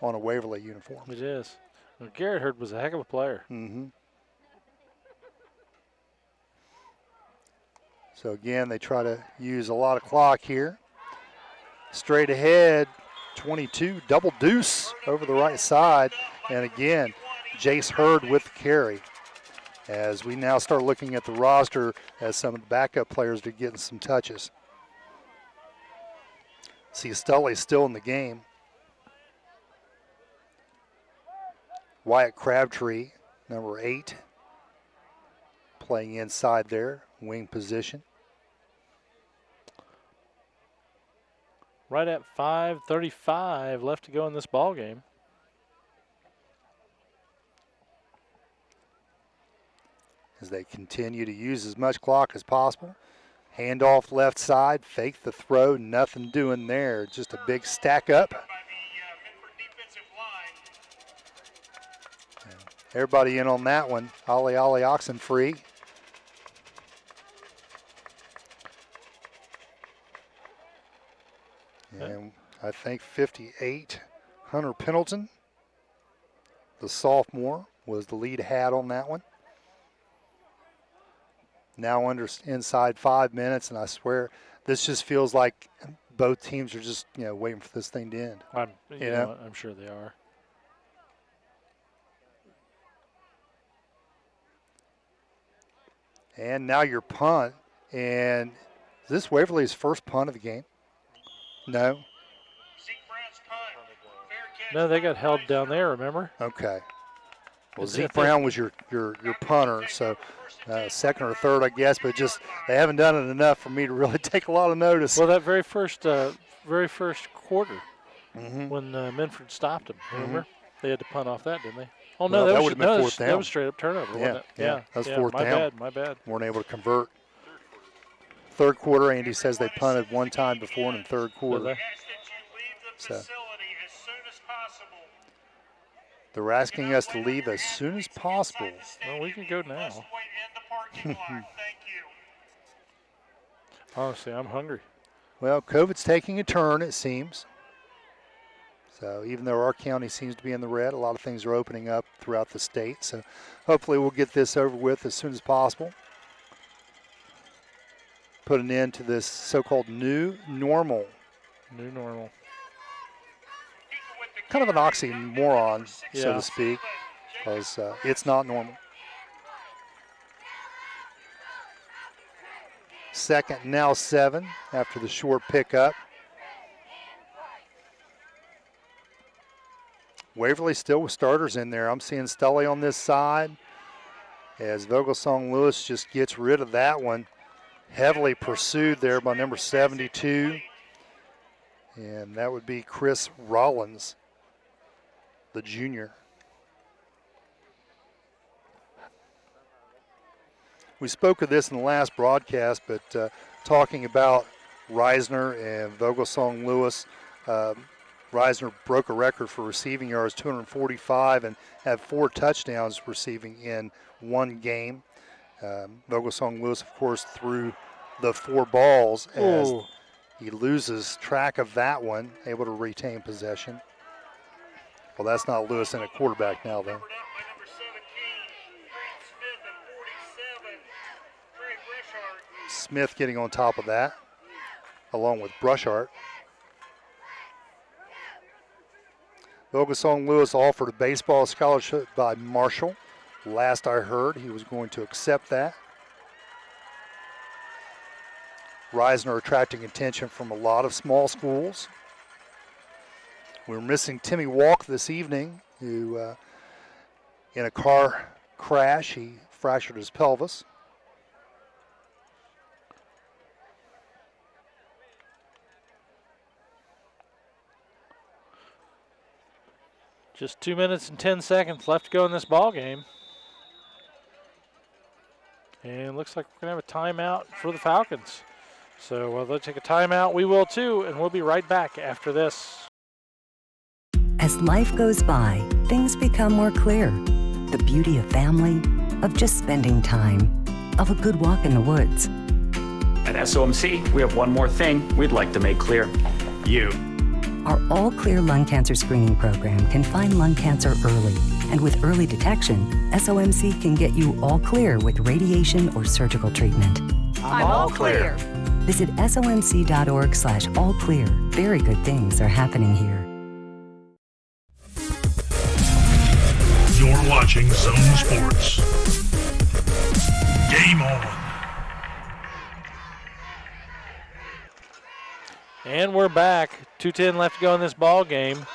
on a Waverly uniform. It is. Well, Garrett Hurd was a heck of a player. Mm-hmm. So again, they try to use a lot of clock here. Straight ahead, 22, double deuce over the right side. And again, Jace Hurd with the carry. As we now start looking at the roster as some of the backup players are getting some touches. See, Stully's still in the game. Wyatt Crabtree, number 8, playing inside there, wing position. Right at 5:35 left to go in this ball game. As they continue to use as much clock as possible. Handoff left side, fake the throw, nothing doing there. Just a big stack up. Everybody in on that one. Ollie Oxenfree. And I think 58, Hunter Pendleton, the sophomore, was the lead hat on that one. Now inside 5 minutes, and I swear this just feels like both teams are just waiting for this thing to end. I'm sure they are. And now your punt, and is this Waverly's first punt of the game? No. No, they got held down there, remember? Okay. Well, Zeke Brown was your punter, so second or third, I guess, but just they haven't done it enough for me to really take a lot of notice. Well, that very first quarter, when Minford stopped them, remember? They had to punt off that, didn't they? Oh, no, that would have been fourth down. That was straight up turnover, wasn't it? Yeah, that was fourth down. My bad. Weren't able to convert. Third quarter, Andy says they punted one time before in the third quarter. So they're asking us to leave as soon as possible. Well, we can go now. Honestly, I'm hungry. Well, COVID's taking a turn, it seems. So even though our county seems to be in the red, a lot of things are opening up throughout the state. So hopefully we'll get this over with as soon as possible. Put an end to this so-called new normal. New normal. Kind of an oxymoron, so to speak, because it's not normal. Second, now 7 after the short pickup. Waverly still with starters in there. I'm seeing Stully on this side as Vogelsong Lewis just gets rid of that one. Heavily pursued there by number 72. And that would be Chris Rollins, the junior. We spoke of this in the last broadcast, but talking about Reisner and Vogelsong Lewis, Reisner broke a record for receiving yards, 245, and had 4 touchdowns receiving in one game. Vogelsong Lewis, of course, threw the 4 balls as He loses track of that one, able to retain possession. Well, that's not Lewis in a quarterback now, though. Smith getting on top of that, along with Brushart. Vogelson Lewis offered a baseball scholarship by Marshall. Last I heard, he was going to accept that. Reisner attracting attention from a lot of small schools. We're missing Timmy Walk this evening, who in a car crash, he fractured his pelvis. Just 2 minutes and 10 seconds left to go in this ball game. And looks like we're going to have a timeout for the Falcons. So while they'll take a timeout, we will too, and we'll be right back after this. As life goes by, things become more clear. The beauty of family, of just spending time, of a good walk in the woods. At SOMC, we have one more thing we'd like to make clear. You. Our All Clear Lung Cancer Screening Program can find lung cancer early. And with early detection, SOMC can get you all clear with radiation or surgical treatment. I'm all clear. Visit somc.org/allclear. Very good things are happening here. You're watching Zone Sports. Game on. And we're back. 2:10 left to go in this ball game.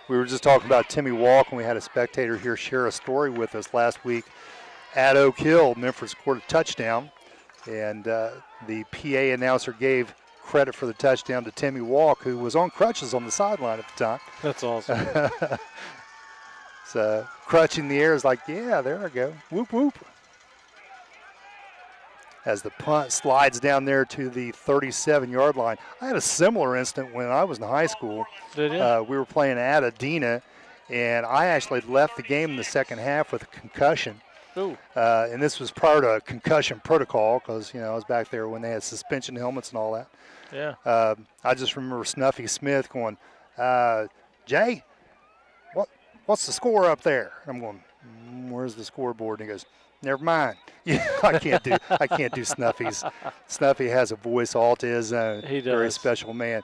We were just talking about Timmy Walk, and we had a spectator here share a story with us last week. At Oak Hill, Minford scored a touchdown, and the PA announcer gave credit for the touchdown to Timmy Walk, who was on crutches on the sideline at the time. That's awesome. So crutch in the air is like, yeah, there I go. Whoop, whoop. As the punt slides down there to the 37-yard line. I had a similar incident when I was in high school. Did you? We were playing at Adena, and I actually left the game in the second half with a concussion. Ooh. And this was prior to concussion protocol because, I was back there when they had suspension helmets and all that. Yeah. I just remember Snuffy Smith going, Jay, what's the score up there? And I'm going, where's the scoreboard? And he goes, never mind. Yeah, I can't do Snuffy's. Snuffy has a voice all to his own. He does. Very special man.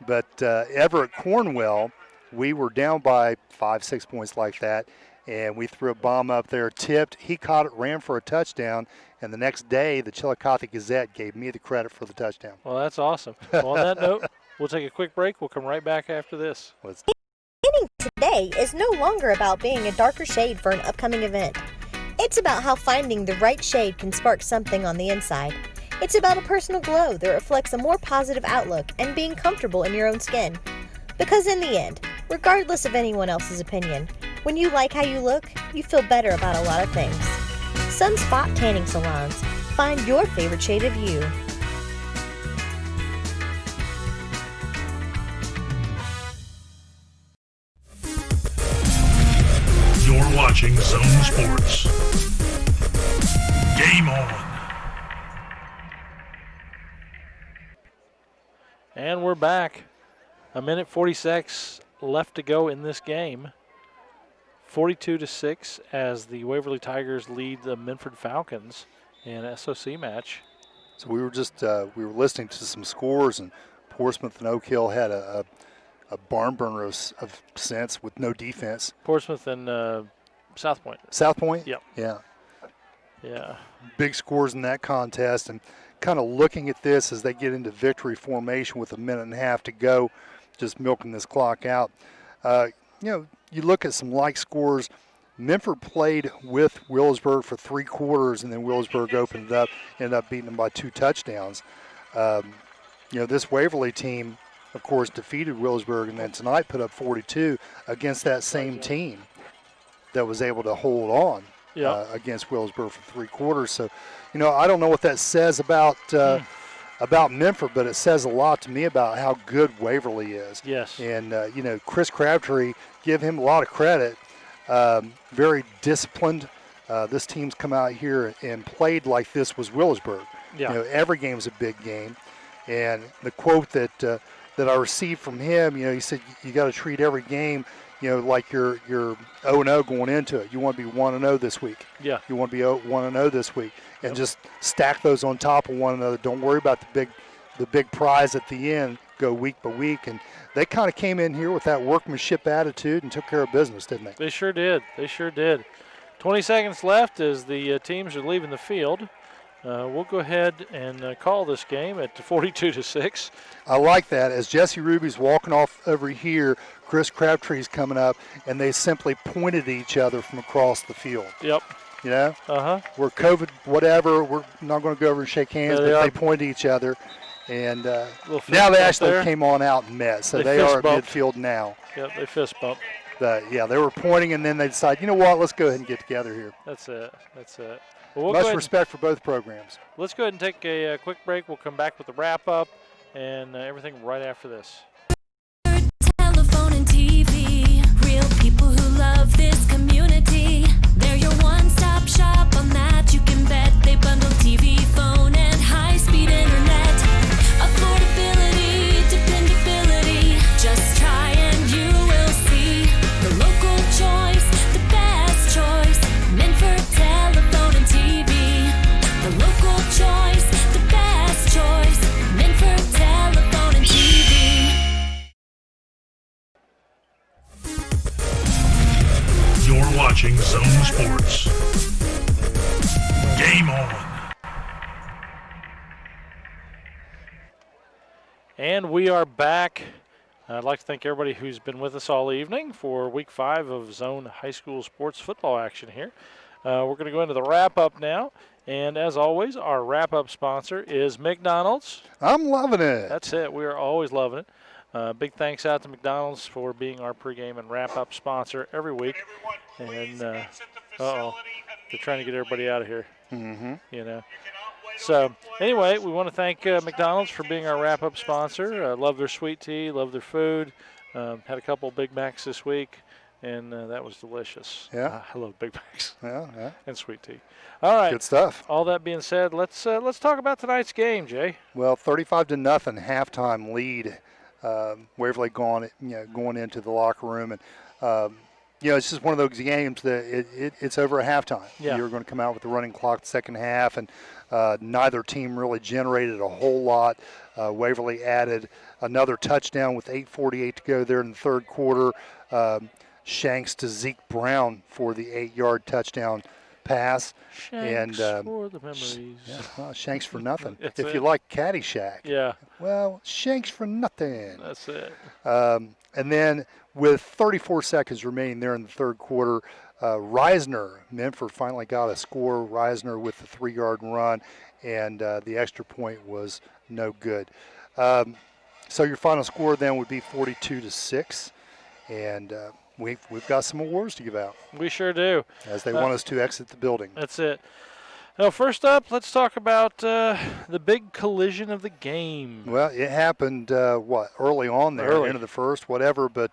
But Everett Cornwell, we were down by 5-6 points like that, and we threw a bomb up there, tipped. He caught it, ran for a touchdown, and the next day the Chillicothe Gazette gave me the credit for the touchdown. Well, that's awesome. Well, on that note, we'll take a quick break. We'll come right back after this. Painting today is no longer about being a darker shade for an upcoming event. It's about how finding the right shade can spark something on the inside. It's about a personal glow that reflects a more positive outlook and being comfortable in your own skin. Because in the end, regardless of anyone else's opinion, when you like how you look, you feel better about a lot of things. Sunspot Tanning Salons. Find your favorite shade of you. You're watching Zone Sports. Game on. And we're back. 1:46 left to go in this game. 42-6 as the Waverly Tigers lead the Minford Falcons in an SOC match. So we were just we were listening to some scores, and Portsmouth and Oak Hill had a barn burner of sense with no defense. Portsmouth and South Point. South Point? Yep. Yeah. Yeah. Big scores in that contest, and kind of looking at this as they get into victory formation with a minute and a half to go, just milking this clock out. You look at some like scores. Minford played with Willisburg for 3 quarters, and then Willisburg opened it up, ended up beating them by 2 touchdowns. This Waverly team, of course, defeated Willisburg, and then tonight put up 42 against that same team that was able to hold on against Willisburg for 3 quarters. So, I don't know what that says about Minford, but it says a lot to me about how good Waverly is. Yes. And, Chris Crabtree, give him a lot of credit. Very disciplined. This team's come out here and played like this was Willisburg. Yeah. Every game's a big game. And the quote that I received from him, he said, you got to treat every game, like you're 0-0 going into it. You want to be 1-0 this week. Yeah. You want to be 1-0 this week, and just stack those on top of one another. Don't worry about the big prize at the end. Go week by week, and they kind of came in here with that workmanship attitude and took care of business, didn't they? They sure did. 20 seconds left as the teams are leaving the field. We'll go ahead and call this game at 42-6. I like that. As Jesse Ruby's walking off over here, Chris Crabtree's coming up, and they simply pointed at each other from across the field. Yep. We're COVID, whatever. We're not going to go over and shake hands, but they pointed at each other. And now they actually came on out and met, so they are at midfield now. Yep, they fist bumped. They were pointing, and then they decided, you know what, let's go ahead and get together here. That's it. Well, Much respect for both programs. Let's go ahead and take a quick break. We'll come back with the wrap-up and everything right after this. Telephone and TV, real people who love this community. They're your one-stop shop on that you can bet. They bundle TV, phone, and high-speed internet. Affordability, dependability, just try and you will see. The local choice, the best choice, Minford Telephone and TV. The local choice, the best choice, Minford Telephone and TV. You're watching Zone Sports. Game on. And we are back. I'd like to thank everybody who's been with us all evening for Week 5 of Zone High School Sports Football action here. We're going to go into the wrap-up now. And as always, our wrap-up sponsor is McDonald's. I'm loving it. That's it. We are always loving it. Big thanks out to McDonald's for being our pregame and wrap-up sponsor every week. And, they're trying to get everybody out of here. Mm-hmm. So, anyway, we want to thank McDonald's for being our wrap-up sponsor. Love their sweet tea, love their food. Had a couple of Big Macs this week, and that was delicious. Yeah. I love Big Macs. Yeah. And sweet tea. All right. Good stuff. All that being said, let's talk about tonight's game, Jay. Well, 35-0 halftime lead. Waverly going into the locker room, and it's just one of those games that it's over at halftime. Yeah. You're going to come out with the running clock the second half, and neither team really generated a whole lot. Waverly added another touchdown with 8:48 to go there in the third quarter. Shanks to Zeke Brown for the 8-yard touchdown pass. Shanks for the memories. Shanks for nothing. If you like Caddyshack. Yeah. Well, Shanks for nothing. That's it. And then with 34 seconds remaining there in the third quarter, Reisner, Minford finally got a score. Reisner with the 3-yard run, and the extra point was no good. So your final score then would be 42-6, and we've got some awards to give out. We sure do. As they want us to exit the building. That's it. Now, first up, let's talk about the big collision of the game. Well, it happened, early on there, end of the first, whatever, but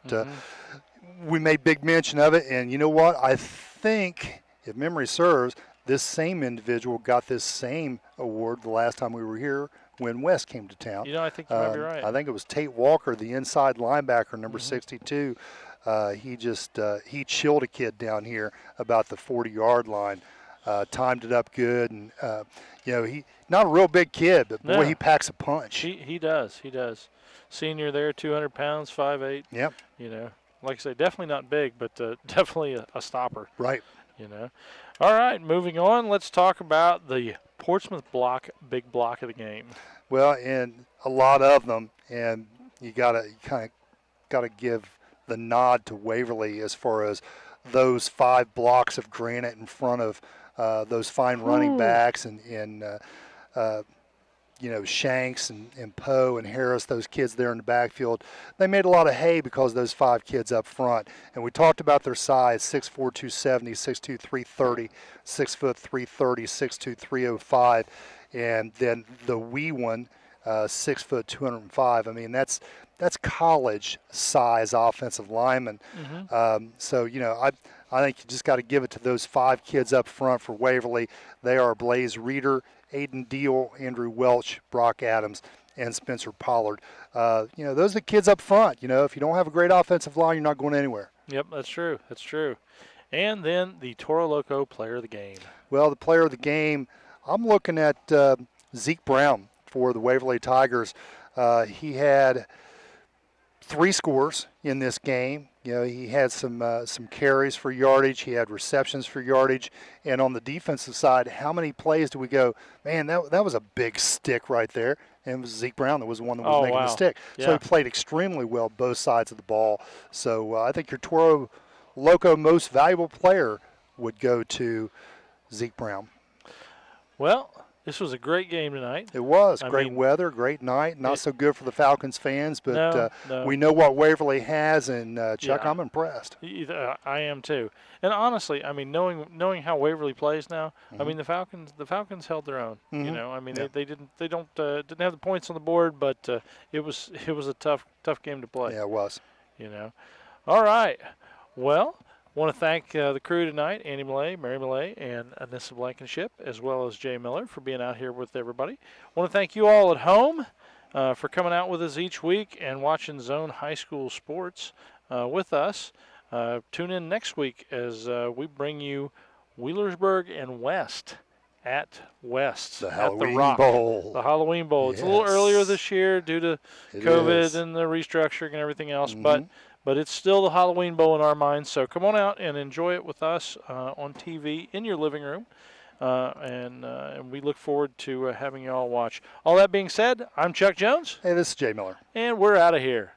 we made big mention of it, and you know what? I think, if memory serves, this same individual got this same award the last time we were here when West came to town. I think you might be right. I think it was Tate Walker, the inside linebacker, number 62. He chilled a kid down here about the 40-yard line. Timed it up good, and he not a real big kid, but boy, he packs a punch. He does. Senior there, 200 pounds, 5'8". Yep. Like I say, definitely not big, but definitely a stopper. Right. All right, moving on. Let's talk about the Portsmouth big block of the game. Well, and a lot of them, and you kind of gotta give the nod to Waverly as far as those 5 blocks of granite in front of those fine running backs and Shanks and Poe and Harris, those kids there in the backfield. They made a lot of hay because of those 5 kids up front. And we talked about their size, 6'4", 270, 6'2", 330, 6 foot 330, 6'2", 305. And then the wee one, 6 foot 205. I mean, that's college size offensive lineman. So, I think you just got to give it to those 5 kids up front for Waverly. They are Blaze Reeder Aiden Deal, Andrew Welch, Brock Adams, and Spencer Pollard. Those are the kids up front. If you don't have a great offensive line, you're not going anywhere. Yep, that's true. That's true. And then the Toro Loco player of the game. Well, the player of the game, I'm looking at Zeke Brown for the Waverly Tigers. He had 3 scores in this game. He had some carries for yardage. He had receptions for yardage. And on the defensive side, how many plays do we go, man, that was a big stick right there. And it was Zeke Brown that was the one that was making the stick. Yeah. So he played extremely well both sides of the ball. So I think your Toro Loco most valuable player would go to Zeke Brown. Well, this was a great game tonight. It was. Great weather, great night. Not so good for the Falcons fans, but no. we know what Waverly has, and Chuck, I'm impressed. I am too. And honestly, I mean, knowing how Waverly plays now, I mean, the Falcons held their own. I mean, they didn't have the points on the board, but it was a tough game to play. Yeah, it was. All right. Well, I want to thank the crew tonight, Andy Millay, Mary Millay, and Anissa Blankenship, as well as Jay Miller for being out here with everybody. I want to thank you all at home for coming out with us each week and watching Zone High School Sports with us. Tune in next week as we bring you Wheelersburg and West at West. The at Halloween the Rock. Bowl. The Halloween Bowl. It's a little earlier this year due to COVID and the restructuring and everything else, but it's still the Halloween Bowl in our minds. So come on out and enjoy it with us on TV in your living room. And we look forward to having you all watch. All that being said, I'm Chuck Jones. Hey, this is Jay Miller. And we're out of here.